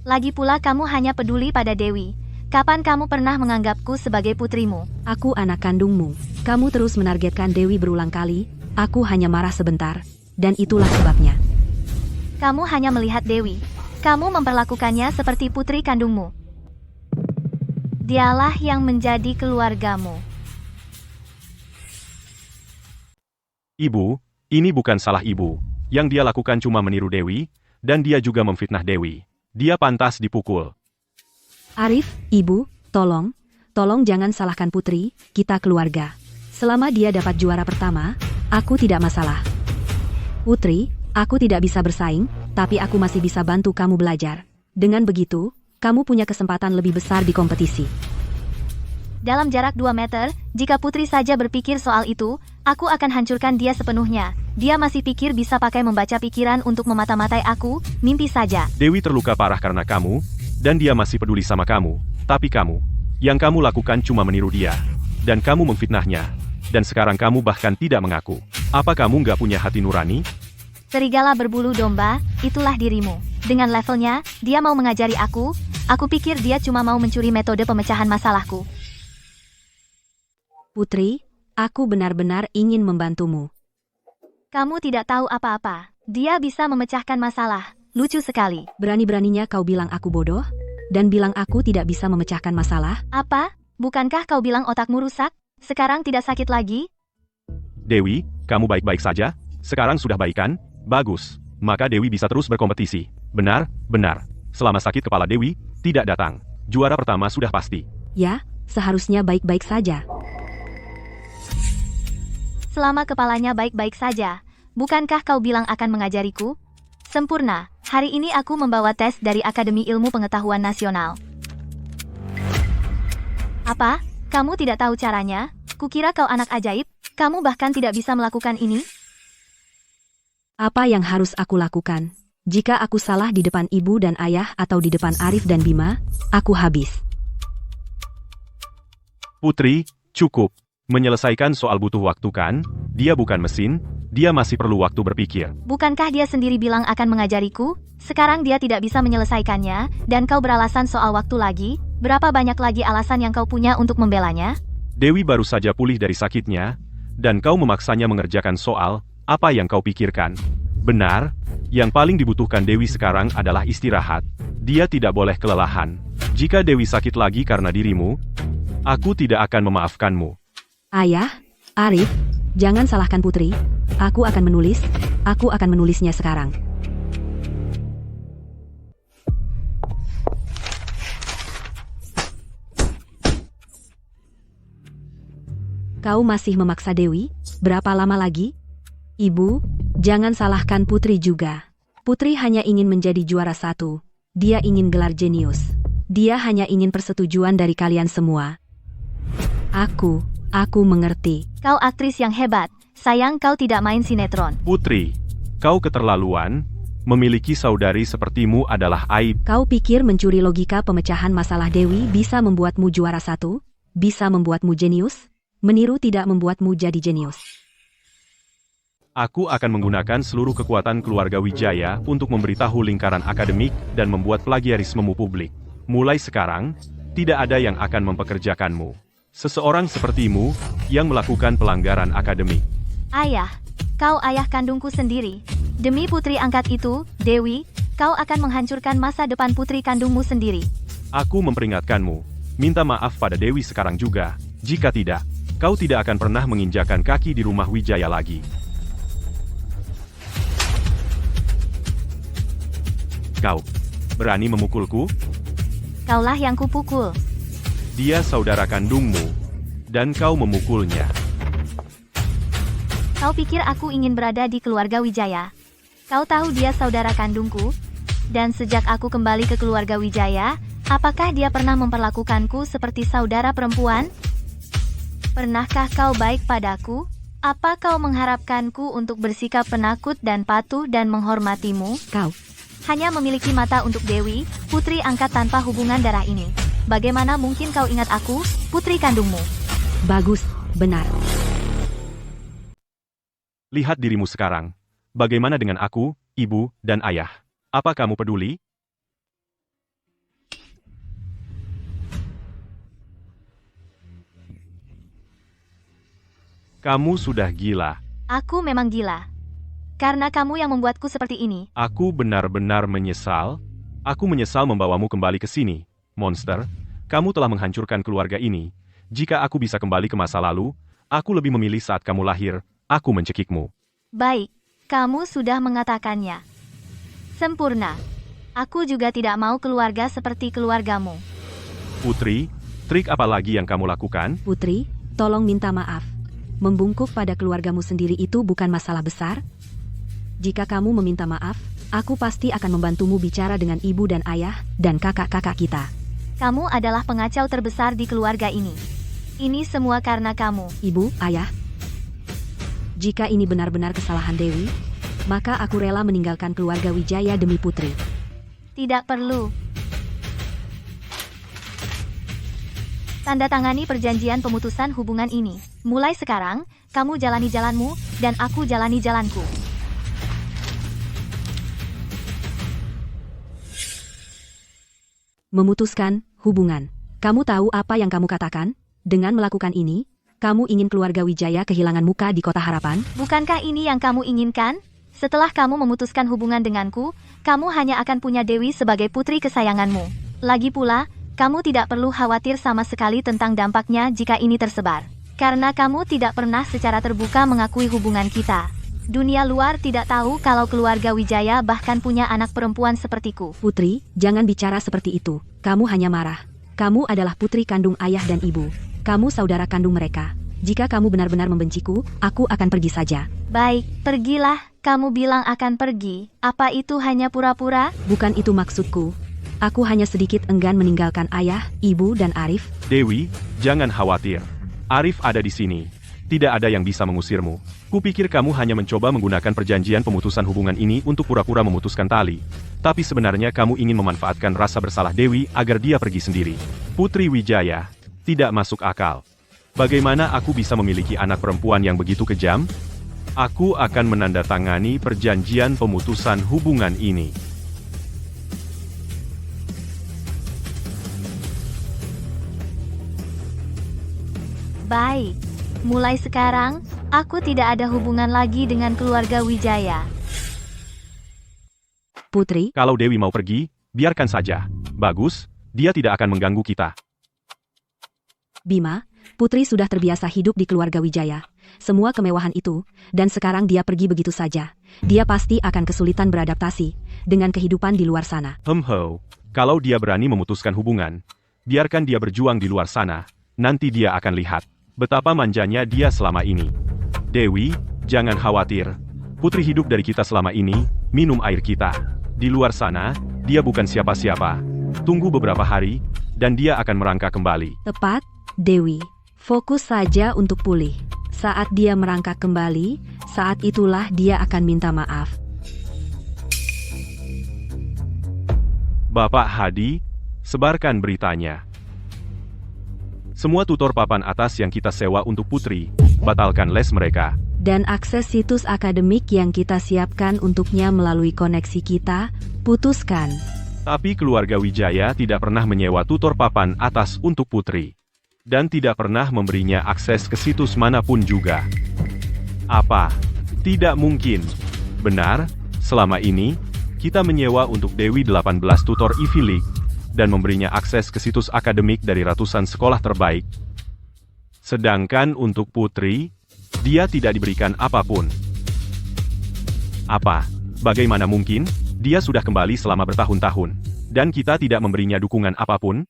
[SPEAKER 1] Lagi pula kamu hanya peduli pada Dewi. Kapan kamu pernah menganggapku sebagai putrimu?
[SPEAKER 3] Aku anak kandungmu. Kamu terus menargetkan Dewi berulang kali. Aku hanya marah sebentar. Dan itulah sebabnya.
[SPEAKER 1] Kamu hanya melihat Dewi. Kamu memperlakukannya seperti putri kandungmu. Dialah yang menjadi keluargamu.
[SPEAKER 2] Ibu, ini bukan salah ibu. Yang dia lakukan cuma meniru Dewi, dan dia juga memfitnah Dewi. Dia pantas dipukul.
[SPEAKER 3] Arif, Ibu, tolong jangan salahkan Putri, kita keluarga. Selama dia dapat juara pertama, aku tidak masalah. Putri, aku tidak bisa bersaing, tapi aku masih bisa bantu kamu belajar. Dengan begitu, kamu punya kesempatan lebih besar di kompetisi.
[SPEAKER 1] Dalam jarak 2 meter, jika Putri saja berpikir soal itu, aku akan hancurkan dia sepenuhnya. Dia masih pikir bisa pakai membaca pikiran untuk memata-matai aku, mimpi saja.
[SPEAKER 2] Dewi terluka parah karena kamu, dan dia masih peduli sama kamu. Tapi yang kamu lakukan cuma meniru dia. Dan kamu memfitnahnya. Dan sekarang kamu bahkan tidak mengaku. Apa kamu nggak punya hati nurani?
[SPEAKER 1] Serigala berbulu domba, itulah dirimu. Dengan levelnya, dia mau mengajari aku pikir dia cuma mau mencuri metode pemecahan masalahku.
[SPEAKER 3] Putri, aku benar-benar ingin membantumu.
[SPEAKER 1] Kamu tidak tahu apa-apa. Dia bisa memecahkan masalah. Lucu sekali.
[SPEAKER 3] Berani-beraninya kau bilang aku bodoh? Dan bilang aku tidak bisa memecahkan masalah?
[SPEAKER 1] Apa? Bukankah kau bilang otakmu rusak? Sekarang tidak sakit lagi?
[SPEAKER 2] Dewi, kamu baik-baik saja? Sekarang sudah baikan? Bagus. Maka Dewi bisa terus berkompetisi. Benar. Selama sakit kepala Dewi tidak datang, juara pertama sudah pasti.
[SPEAKER 3] Ya, seharusnya baik-baik saja.
[SPEAKER 1] Selama kepalanya baik-baik saja, bukankah kau bilang akan mengajariku? Sempurna, hari ini aku membawa tes dari Akademi Ilmu Pengetahuan Nasional. Apa? Kamu tidak tahu caranya? Kukira kau anak ajaib, kamu bahkan tidak bisa melakukan ini?
[SPEAKER 3] Apa yang harus aku lakukan? Jika aku salah di depan ibu dan ayah atau di depan Arif dan Bima, aku habis.
[SPEAKER 2] Putri, cukup. Menyelesaikan soal butuh waktu kan? Dia bukan mesin, dia masih perlu waktu berpikir.
[SPEAKER 1] Bukankah dia sendiri bilang akan mengajariku? Sekarang dia tidak bisa menyelesaikannya, dan kau beralasan soal waktu lagi? Berapa banyak lagi alasan yang kau punya untuk membelanya?
[SPEAKER 2] Dewi baru saja pulih dari sakitnya, dan kau memaksanya mengerjakan soal, apa yang kau pikirkan? Benar, yang paling dibutuhkan Dewi sekarang adalah istirahat. Dia tidak boleh kelelahan. Jika Dewi sakit lagi karena dirimu, aku tidak akan memaafkanmu.
[SPEAKER 3] Ayah, Arif, jangan salahkan Putri. Aku akan menulisnya sekarang. Kau masih memaksa Dewi? Berapa lama lagi? Ibu, jangan salahkan Putri juga. Putri hanya ingin menjadi juara 1. Dia ingin gelar jenius. Dia hanya ingin persetujuan dari kalian semua. Aku mengerti.
[SPEAKER 1] Kau aktris yang hebat, sayang kau tidak main sinetron.
[SPEAKER 2] Putri, kau keterlaluan, memiliki saudari sepertimu adalah aib.
[SPEAKER 3] Kau pikir mencuri logika pemecahan masalah Dewi bisa membuatmu juara 1? Bisa membuatmu jenius? Meniru tidak membuatmu jadi jenius.
[SPEAKER 2] Aku akan menggunakan seluruh kekuatan keluarga Wijaya untuk memberitahu lingkaran akademik dan membuat plagiarismemu publik. Mulai sekarang, tidak ada yang akan mempekerjakanmu. Seseorang sepertimu yang melakukan pelanggaran akademik.
[SPEAKER 1] Ayah, kau ayah kandungku sendiri. Demi putri angkat itu, Dewi, kau akan menghancurkan masa depan putri kandungmu sendiri.
[SPEAKER 2] Aku memperingatkanmu. Minta maaf pada Dewi sekarang juga. Jika tidak, kau tidak akan pernah menginjakan kaki di rumah Wijaya lagi. Kau berani memukulku?
[SPEAKER 1] Kaulah yang kupukul.
[SPEAKER 2] Dia saudara kandungmu, dan kau memukulnya.
[SPEAKER 1] Kau pikir aku ingin berada di keluarga Wijaya? Kau tahu dia saudara kandungku? Dan sejak aku kembali ke keluarga Wijaya, apakah dia pernah memperlakukanku seperti saudara perempuan? Pernahkah kau baik padaku? Apa kau mengharapkanku untuk bersikap penakut dan patuh dan menghormatimu?
[SPEAKER 3] Kau
[SPEAKER 1] hanya memiliki mata untuk Dewi, putri angkat tanpa hubungan darah ini. Bagaimana mungkin kau ingat aku, putri kandungmu?
[SPEAKER 3] bagus, benar.
[SPEAKER 2] Lihat dirimu sekarang. Bagaimana dengan aku, ibu, dan ayah? Apa kamu peduli? Kamu sudah gila.
[SPEAKER 1] Aku memang gila. Karena kamu yang membuatku seperti ini.
[SPEAKER 2] Aku benar-benar menyesal. Aku menyesal membawamu kembali ke sini. Monster, kamu telah menghancurkan keluarga ini. Jika aku bisa kembali ke masa lalu, aku lebih memilih saat kamu lahir, aku mencekikmu.
[SPEAKER 1] Baik, Kamu sudah mengatakannya. Sempurna. Aku juga tidak mau keluarga seperti keluargamu.
[SPEAKER 2] Putri, trik apa lagi yang kamu lakukan?
[SPEAKER 3] Putri, tolong minta maaf. Membungkuk pada keluargamu sendiri itu bukan masalah besar. Jika kamu meminta maaf, aku pasti akan membantumu bicara dengan ibu dan ayah dan kakak-kakak kita.
[SPEAKER 1] Kamu adalah pengacau terbesar di keluarga ini. Ini semua karena kamu.
[SPEAKER 3] Ibu, ayah. Jika ini benar-benar kesalahan Dewi, maka aku rela meninggalkan keluarga Wijaya demi Putri.
[SPEAKER 1] Tidak perlu. Tanda tangani perjanjian pemutusan hubungan ini. Mulai sekarang, kamu jalani jalanmu, dan aku jalani jalanku.
[SPEAKER 3] Memutuskan hubungan. Kamu tahu apa yang kamu katakan? Dengan melakukan ini, kamu ingin keluarga Wijaya kehilangan muka di Kota Harapan?
[SPEAKER 1] Bukankah ini yang kamu inginkan? Setelah kamu memutuskan hubungan denganku, kamu hanya akan punya Dewi sebagai putri kesayanganmu. Lagi pula, kamu tidak perlu khawatir sama sekali tentang dampaknya jika ini tersebar. Karena kamu tidak pernah secara terbuka mengakui hubungan kita. Dunia luar tidak tahu kalau keluarga Wijaya bahkan punya anak perempuan sepertiku.
[SPEAKER 3] Putri, jangan bicara seperti itu. Kamu hanya marah. Kamu adalah putri kandung ayah dan ibu. Kamu saudara kandung mereka. Jika kamu benar-benar membenciku, aku akan pergi saja.
[SPEAKER 1] Baik, pergilah. Kamu bilang akan pergi. Apa itu hanya pura-pura?
[SPEAKER 3] Bukan itu maksudku. Aku hanya sedikit enggan meninggalkan ayah, ibu, dan Arif.
[SPEAKER 2] Dewi, jangan khawatir. Arif ada di sini. Tidak ada yang bisa mengusirmu. Kupikir kamu hanya mencoba menggunakan perjanjian pemutusan hubungan ini untuk pura-pura memutuskan tali. Tapi sebenarnya kamu ingin memanfaatkan rasa bersalah Dewi agar dia pergi sendiri. Putri Wijaya, tidak masuk akal. Bagaimana aku bisa memiliki anak perempuan yang begitu kejam? Aku akan menandatangani perjanjian pemutusan hubungan ini.
[SPEAKER 1] Baik. Mulai sekarang, aku tidak ada hubungan lagi dengan keluarga Wijaya.
[SPEAKER 3] Putri,
[SPEAKER 2] Kalau Dewi mau pergi, biarkan saja. Bagus, dia tidak akan mengganggu kita.
[SPEAKER 3] Bima, Putri sudah terbiasa hidup di keluarga Wijaya. Semua kemewahan itu, dan sekarang dia pergi begitu saja. Dia pasti akan kesulitan beradaptasi dengan kehidupan di luar sana.
[SPEAKER 2] Kalau dia berani memutuskan hubungan, biarkan dia berjuang di luar sana. Nanti dia akan lihat betapa manjanya dia selama ini. Dewi, jangan khawatir. Putri hidup dari kita selama ini, minum air kita. Di luar sana, dia bukan siapa-siapa. Tunggu beberapa hari, dan dia akan merangkak kembali.
[SPEAKER 3] Tepat, Dewi. Fokus saja untuk pulih. Saat dia merangkak kembali, saat itulah dia akan minta maaf.
[SPEAKER 2] Bapak Hadi, sebarkan beritanya. Semua tutor papan atas yang kita sewa untuk Putri, batalkan les mereka.
[SPEAKER 3] Dan akses situs akademik yang kita siapkan untuknya melalui koneksi kita, putuskan.
[SPEAKER 2] Tapi keluarga Wijaya tidak pernah menyewa tutor papan atas untuk Putri. Dan tidak pernah memberinya akses ke situs manapun juga. Apa? Tidak mungkin. Benar, selama ini, kita menyewa untuk Dewi 18 tutor Ivy League, dan memberinya akses ke situs akademik dari ratusan sekolah terbaik. Sedangkan untuk Putri, dia tidak diberikan apapun. Apa? Bagaimana mungkin? Dia sudah kembali selama bertahun-tahun, dan kita tidak memberinya dukungan apapun?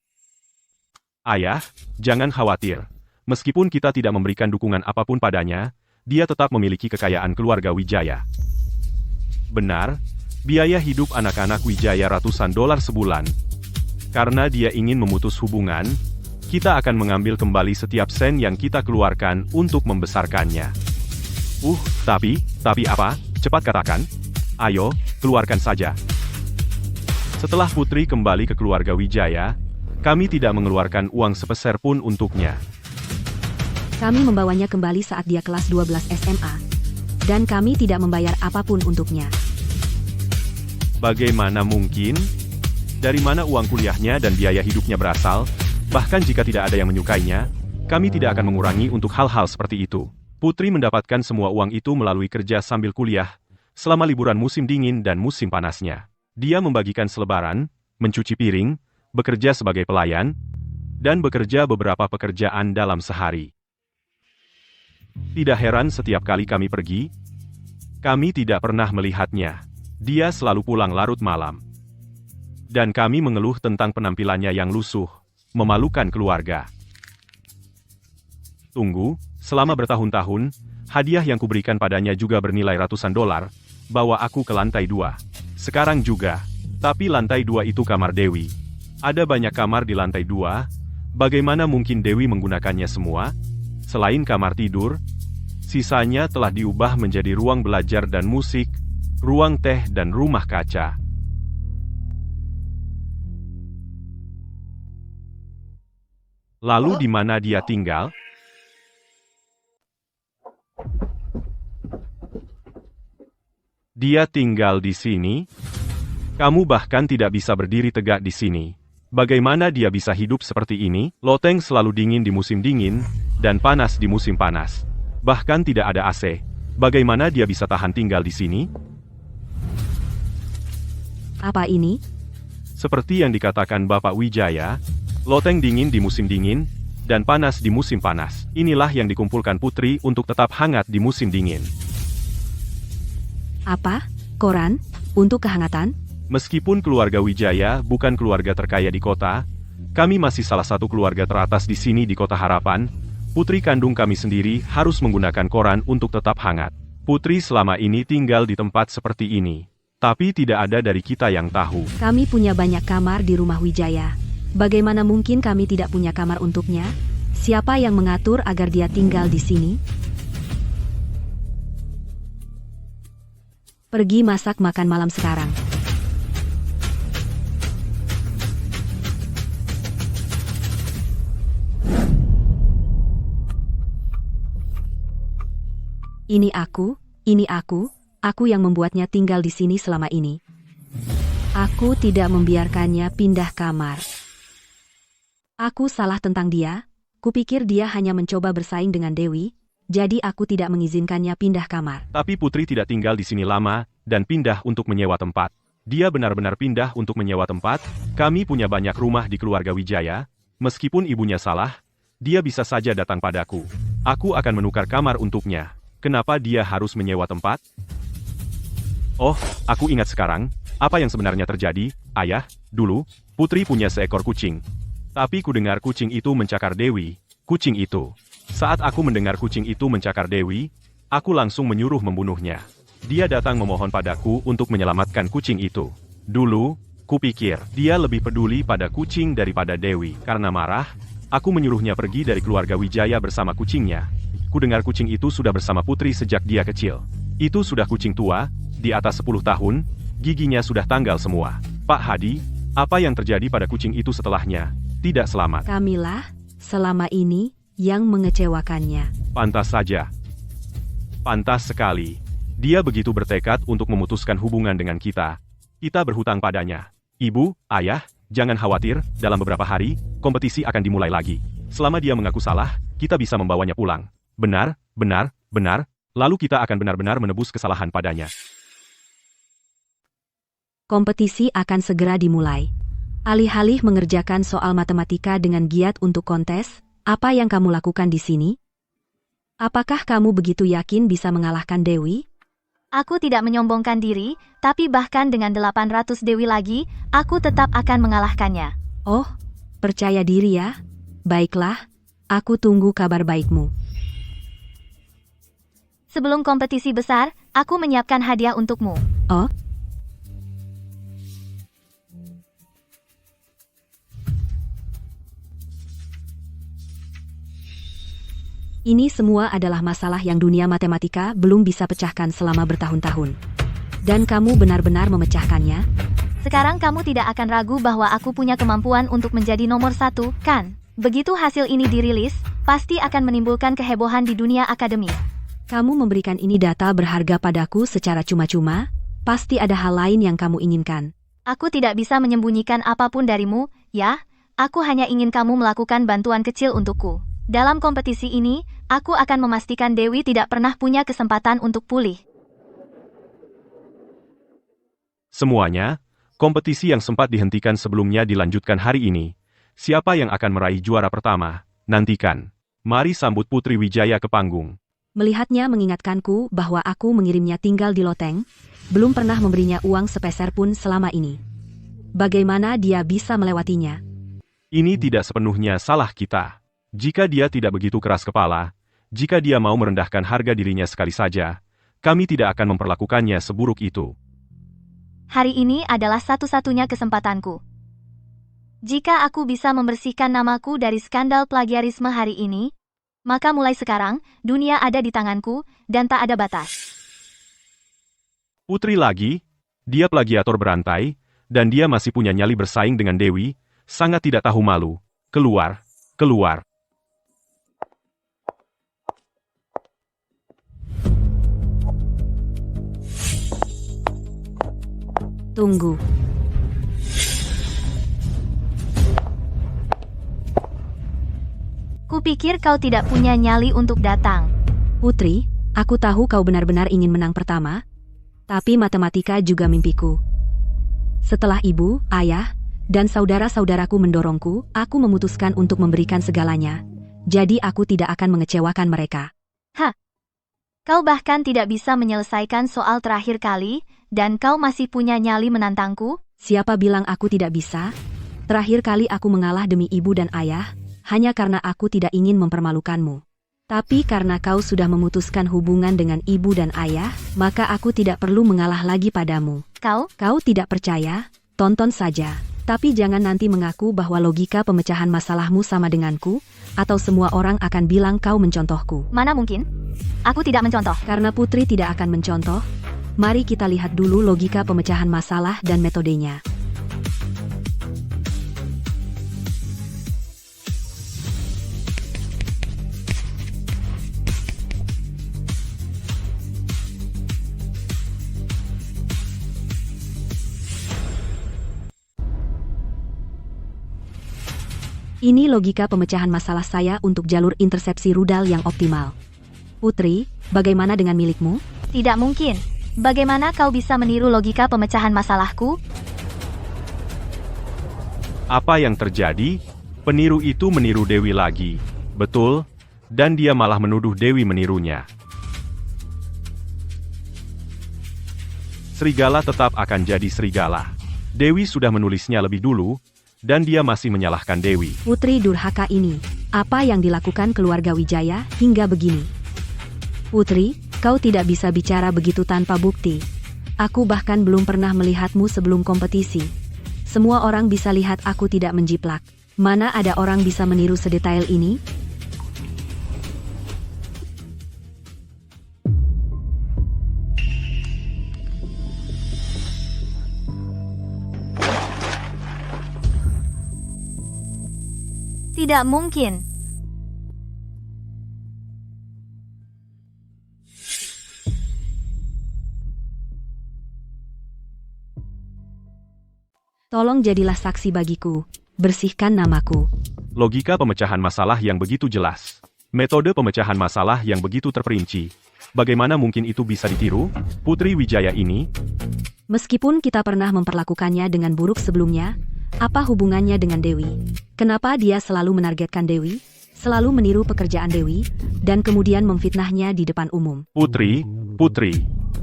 [SPEAKER 2] Ayah, jangan khawatir. Meskipun kita tidak memberikan dukungan apapun padanya, dia tetap memiliki kekayaan keluarga Wijaya. Benar, biaya hidup anak-anak Wijaya ratusan dolar sebulan. Karena dia ingin memutus hubungan, kita akan mengambil kembali setiap sen yang kita keluarkan untuk membesarkannya. Tapi apa? Cepat katakan. Ayo, keluarkan saja. Setelah Putri kembali ke keluarga Wijaya, kami tidak mengeluarkan uang sepeser pun untuknya.
[SPEAKER 3] Kami membawanya kembali saat dia kelas 12 SMA. Dan kami tidak membayar apapun untuknya.
[SPEAKER 2] Bagaimana mungkin? Dari mana uang kuliahnya dan biaya hidupnya berasal? Bahkan jika tidak ada yang menyukainya, kami tidak akan mengurangi untuk hal-hal seperti itu. Putri mendapatkan semua uang itu melalui kerja sambil kuliah, selama liburan musim dingin dan musim panasnya. Dia membagikan selebaran, mencuci piring, bekerja sebagai pelayan, dan bekerja beberapa pekerjaan dalam sehari. Tidak heran setiap kali kami pergi, Kami tidak pernah melihatnya. Dia selalu pulang larut malam. Dan kami mengeluh tentang penampilannya yang lusuh, memalukan keluarga. Tunggu, selama bertahun-tahun, hadiah yang kuberikan padanya juga bernilai ratusan dolar, bawa aku ke lantai 2. Sekarang juga. Tapi lantai 2 itu kamar Dewi. Ada banyak kamar di lantai 2, bagaimana mungkin Dewi menggunakannya semua? Selain kamar tidur, sisanya telah diubah menjadi ruang belajar dan musik, ruang teh dan rumah kaca. Lalu di mana dia tinggal? Dia tinggal di sini? Kamu bahkan tidak bisa berdiri tegak di sini. Bagaimana dia bisa hidup seperti ini? Loteng selalu dingin di musim dingin, dan panas di musim panas. Bahkan tidak ada AC. Bagaimana dia bisa tahan tinggal di sini?
[SPEAKER 3] Apa ini?
[SPEAKER 2] Seperti yang dikatakan Bapak Wijaya, loteng dingin di musim dingin, dan panas di musim panas. Inilah yang dikumpulkan putri untuk tetap hangat di musim dingin.
[SPEAKER 3] Apa? Koran? Untuk kehangatan?
[SPEAKER 2] Meskipun keluarga Wijaya bukan keluarga terkaya di kota, kami masih salah satu keluarga teratas di sini di Kota Harapan. Putri kandung kami sendiri harus menggunakan koran untuk tetap hangat. Putri selama ini tinggal di tempat seperti ini. Tapi tidak ada dari kita yang tahu.
[SPEAKER 3] Kami punya banyak kamar di rumah Wijaya. Bagaimana mungkin kami tidak punya kamar untuknya? Siapa yang mengatur agar dia tinggal di sini? Pergi masak makan malam sekarang. Ini aku yang membuatnya tinggal di sini selama ini. Aku tidak membiarkannya pindah kamar. Aku salah tentang dia. Kupikir dia hanya mencoba bersaing dengan Dewi, jadi aku tidak mengizinkannya pindah kamar.
[SPEAKER 2] Tapi Putri tidak tinggal di sini lama, dan pindah untuk menyewa tempat. Dia benar-benar pindah untuk menyewa tempat. Kami punya banyak rumah di keluarga Wijaya. Meskipun ibunya salah, dia bisa saja datang padaku. Aku akan menukar kamar untuknya. Kenapa dia harus menyewa tempat? Oh, aku ingat sekarang. Apa yang sebenarnya terjadi, Ayah? Dulu, Putri punya seekor kucing. Tapi ku dengar kucing itu mencakar Dewi. Kucing itu. Saat aku mendengar kucing itu mencakar Dewi, aku langsung menyuruh membunuhnya. Dia datang memohon padaku untuk menyelamatkan kucing itu. Dulu, kupikir dia lebih peduli pada kucing daripada Dewi. Karena marah, aku menyuruhnya pergi dari keluarga Wijaya bersama kucingnya. Kudengar kucing itu sudah bersama Putri sejak dia kecil. Itu sudah kucing tua, di atas 10 tahun, giginya sudah tanggal semua. Pak Hadi, apa yang terjadi pada kucing itu setelahnya? Tidak selamat.
[SPEAKER 3] Kamilah, selama ini, yang mengecewakannya.
[SPEAKER 2] Pantas saja. Pantas sekali. Dia begitu bertekad untuk memutuskan hubungan dengan kita. Kita berhutang padanya. Ibu, Ayah, jangan khawatir, dalam beberapa hari, kompetisi akan dimulai lagi. Selama dia mengaku salah, kita bisa membawanya pulang. Benar, benar, benar, lalu kita akan benar-benar menebus kesalahan padanya.
[SPEAKER 3] Kompetisi akan segera dimulai. Alih-alih mengerjakan soal matematika dengan giat untuk kontes, apa yang kamu lakukan di sini? Apakah kamu begitu yakin bisa mengalahkan Dewi?
[SPEAKER 1] Aku tidak menyombongkan diri, tapi bahkan dengan 800 Dewi lagi, aku tetap akan mengalahkannya.
[SPEAKER 3] Oh, percaya diri ya. Baiklah, aku tunggu kabar baikmu.
[SPEAKER 1] Sebelum kompetisi besar, aku menyiapkan hadiah untukmu.
[SPEAKER 3] Oh? Ini semua adalah masalah yang dunia matematika belum bisa pecahkan selama bertahun-tahun. Dan kamu benar-benar memecahkannya?
[SPEAKER 1] Sekarang kamu tidak akan ragu bahwa aku punya kemampuan untuk menjadi nomor 1, kan? Begitu hasil ini dirilis, pasti akan menimbulkan kehebohan di dunia akademis.
[SPEAKER 3] Kamu memberikan ini data berharga padaku secara cuma-cuma? Pasti ada hal lain yang kamu inginkan.
[SPEAKER 1] Aku tidak bisa menyembunyikan apapun darimu, ya? Aku hanya ingin kamu melakukan bantuan kecil untukku. Dalam kompetisi ini, aku akan memastikan Dewi tidak pernah punya kesempatan untuk pulih.
[SPEAKER 2] Semuanya, kompetisi yang sempat dihentikan sebelumnya dilanjutkan hari ini. Siapa yang akan meraih juara pertama? Nantikan. Mari sambut Putri Wijaya ke panggung.
[SPEAKER 3] Melihatnya mengingatkanku bahwa aku mengirimnya tinggal di loteng, belum pernah memberinya uang sepeser pun selama ini. Bagaimana dia bisa melewatinya?
[SPEAKER 2] Ini tidak sepenuhnya salah kita. Jika dia tidak begitu keras kepala, jika dia mau merendahkan harga dirinya sekali saja, kami tidak akan memperlakukannya seburuk itu.
[SPEAKER 1] Hari ini adalah satu-satunya kesempatanku. Jika aku bisa membersihkan namaku dari skandal plagiarisme hari ini, maka mulai sekarang, dunia ada di tanganku, dan tak ada batas.
[SPEAKER 2] Putri lagi, dia plagiator berantai, dan dia masih punya nyali bersaing dengan Dewi, sangat tidak tahu malu. Keluar, keluar.
[SPEAKER 3] Tunggu.
[SPEAKER 1] Kupikir kau tidak punya nyali untuk datang.
[SPEAKER 3] Putri, aku tahu kau benar-benar ingin menang pertama, tapi matematika juga mimpiku. Setelah ibu, ayah, dan saudara-saudaraku mendorongku, aku memutuskan untuk memberikan segalanya. Jadi aku tidak akan mengecewakan mereka.
[SPEAKER 1] Kau bahkan tidak bisa menyelesaikan soal terakhir kali, dan kau masih punya nyali menantangku?
[SPEAKER 3] Siapa bilang aku tidak bisa? Terakhir kali aku mengalah demi ibu dan ayah, hanya karena aku tidak ingin mempermalukanmu. Tapi karena kau sudah memutuskan hubungan dengan ibu dan ayah, maka aku tidak perlu mengalah lagi padamu. Kau tidak percaya? Tonton saja. Tapi jangan nanti mengaku bahwa logika pemecahan masalahmu sama denganku, atau semua orang akan bilang kau mencontohku.
[SPEAKER 1] Mana mungkin? Aku tidak mencontoh.
[SPEAKER 3] Karena Putri tidak akan mencontoh, mari kita lihat dulu logika pemecahan masalah dan metodenya. Ini logika pemecahan masalah saya untuk jalur intersepsi rudal yang optimal. Putri, bagaimana dengan milikmu?
[SPEAKER 1] Tidak mungkin. Bagaimana kau bisa meniru logika pemecahan masalahku?
[SPEAKER 2] Apa yang terjadi? Peniru itu meniru Dewi lagi. Betul, dan dia malah menuduh Dewi menirunya. Serigala tetap akan jadi serigala. Dewi sudah menulisnya lebih dulu, dan dia masih menyalahkan Dewi.
[SPEAKER 3] Putri durhaka ini, apa yang dilakukan keluarga Wijaya hingga begini? Putri, kau tidak bisa bicara begitu tanpa bukti. Aku bahkan belum pernah melihatmu sebelum kompetisi. Semua orang bisa lihat aku tidak menjiplak. Mana ada orang bisa meniru sedetail ini?
[SPEAKER 1] Tidak mungkin.
[SPEAKER 3] Tolong jadilah saksi bagiku. Bersihkan namaku.
[SPEAKER 2] Logika pemecahan masalah yang begitu jelas. Metode pemecahan masalah yang begitu terperinci. Bagaimana mungkin itu bisa ditiru? Putri Wijaya ini,
[SPEAKER 3] Meskipun kita pernah memperlakukannya dengan buruk sebelumnya, apa hubungannya dengan Dewi? Kenapa dia selalu menargetkan Dewi, selalu meniru pekerjaan Dewi, dan kemudian memfitnahnya di depan umum?
[SPEAKER 2] Putri,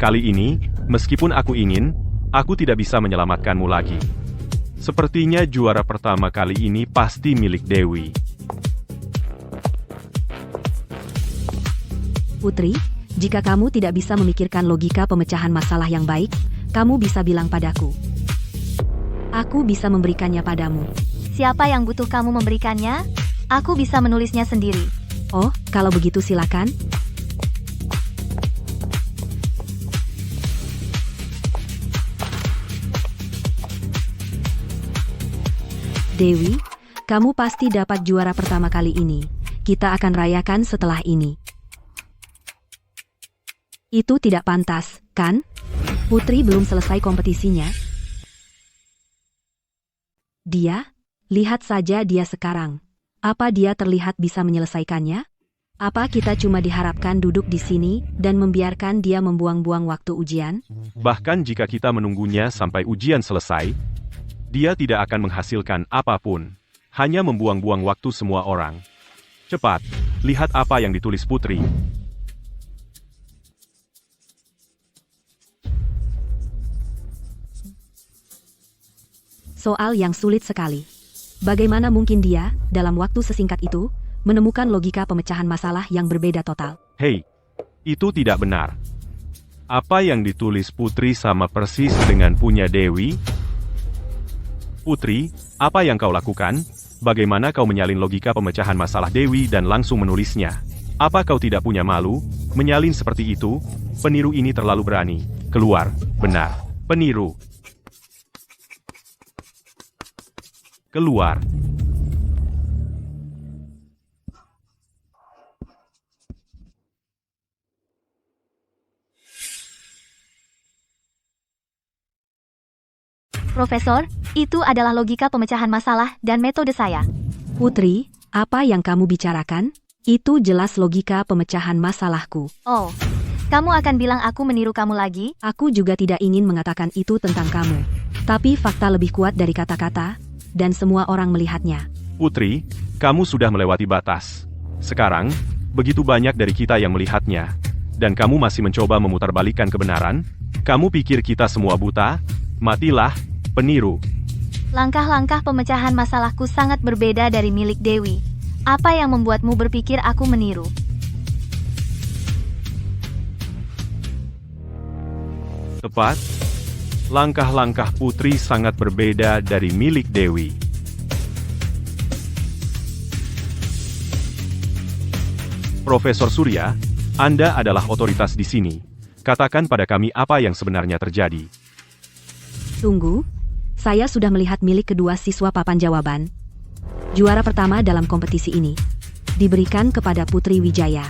[SPEAKER 2] kali ini, meskipun aku ingin, aku tidak bisa menyelamatkanmu lagi. Sepertinya juara pertama kali ini pasti milik Dewi.
[SPEAKER 3] Putri, jika kamu tidak bisa memikirkan logika pemecahan masalah yang baik, kamu bisa bilang padaku. Aku bisa memberikannya padamu.
[SPEAKER 1] Siapa yang butuh kamu memberikannya? Aku bisa menulisnya sendiri.
[SPEAKER 3] Oh, kalau begitu silakan. Dewi, kamu pasti dapat juara pertama kali ini. Kita akan rayakan setelah ini. Itu tidak pantas, kan? Putri belum selesai kompetisinya. Dia? Lihat saja dia sekarang. Apa dia terlihat bisa menyelesaikannya? Apa kita cuma diharapkan duduk di sini dan membiarkan dia membuang-buang waktu ujian?
[SPEAKER 2] Bahkan jika kita menunggunya sampai ujian selesai, dia tidak akan menghasilkan apapun. Hanya membuang-buang waktu semua orang. Cepat, lihat apa yang ditulis Putri.
[SPEAKER 3] Soal yang sulit sekali. Bagaimana mungkin dia, dalam waktu sesingkat itu, menemukan logika pemecahan masalah yang berbeda total?
[SPEAKER 2] Hei, itu tidak benar. Apa yang ditulis Putri sama persis dengan punya Dewi? Putri, apa yang kau lakukan? Bagaimana kau menyalin logika pemecahan masalah Dewi dan langsung menulisnya? Apa kau tidak punya malu? Menyalin seperti itu? Peniru ini terlalu berani. Keluar, benar. Peniru. Keluar.
[SPEAKER 1] Profesor, itu adalah logika pemecahan masalah dan metode saya.
[SPEAKER 3] Putri, apa yang kamu bicarakan? Itu jelas logika pemecahan masalahku.
[SPEAKER 1] Oh, kamu akan bilang aku meniru kamu lagi?
[SPEAKER 3] Aku juga tidak ingin mengatakan itu tentang kamu. Tapi fakta lebih kuat dari kata-kata, dan semua orang melihatnya.
[SPEAKER 2] Putri, kamu sudah melewati batas. Sekarang, begitu banyak dari kita yang melihatnya, dan kamu masih mencoba memutarbalikkan kebenaran? Kamu pikir kita semua buta? Matilah, peniru.
[SPEAKER 1] Langkah-langkah pemecahan masalahku sangat berbeda dari milik Dewi. Apa yang membuatmu berpikir aku meniru?
[SPEAKER 2] Tepat. Langkah-langkah Putri sangat berbeda dari milik Dewi. Profesor Surya, Anda adalah otoritas di sini. Katakan pada kami apa yang sebenarnya terjadi.
[SPEAKER 3] Tunggu, saya sudah melihat milik kedua siswa papan jawaban. Juara pertama dalam kompetisi ini diberikan kepada Putri Wijaya.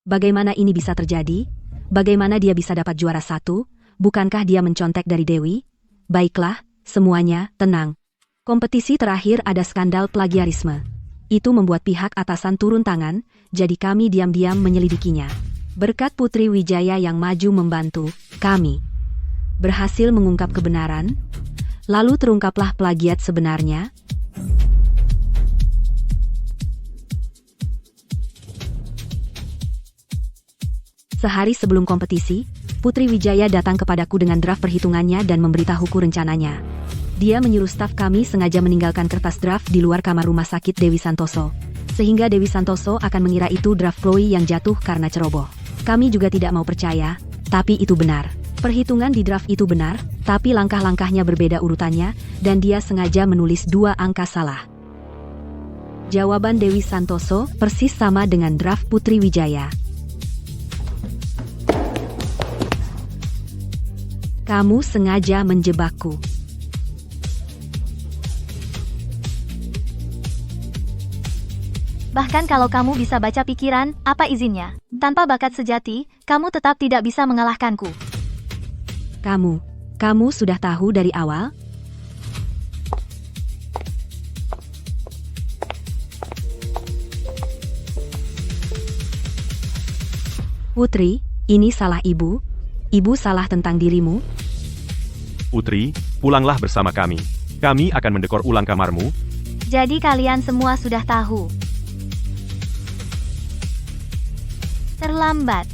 [SPEAKER 3] Bagaimana ini bisa terjadi? Bagaimana dia bisa dapat juara 1? Bukankah dia mencontek dari Dewi? Baiklah, semuanya, tenang. Kompetisi terakhir ada skandal plagiarisme. Itu membuat pihak atasan turun tangan, jadi kami diam-diam menyelidikinya. Berkat Putri Wijaya yang maju membantu, kami berhasil mengungkap kebenaran. Lalu terungkaplah plagiat sebenarnya. Sehari sebelum kompetisi, Putri Wijaya datang kepadaku dengan draft perhitungannya dan memberitahuku rencananya. Dia menyuruh staf kami sengaja meninggalkan kertas draft di luar kamar rumah sakit Dewi Santoso, sehingga Dewi Santoso akan mengira itu draft Chloe yang jatuh karena ceroboh. Kami juga tidak mau percaya, tapi itu benar. Perhitungan di draft itu benar, tapi langkah-langkahnya berbeda urutannya, dan dia sengaja menulis 2 angka salah. Jawaban Dewi Santoso persis sama dengan draft Putri Wijaya. Kamu sengaja menjebakku.
[SPEAKER 1] Bahkan kalau kamu bisa baca pikiran, apa izinnya? Tanpa bakat sejati, kamu tetap tidak bisa mengalahkanku.
[SPEAKER 3] Kamu sudah tahu dari awal? Putri, ini salah ibu. Ibu salah tentang dirimu.
[SPEAKER 2] Putri, pulanglah bersama kami. Kami akan mendekor ulang kamarmu.
[SPEAKER 1] Jadi kalian semua sudah tahu. Terlambat.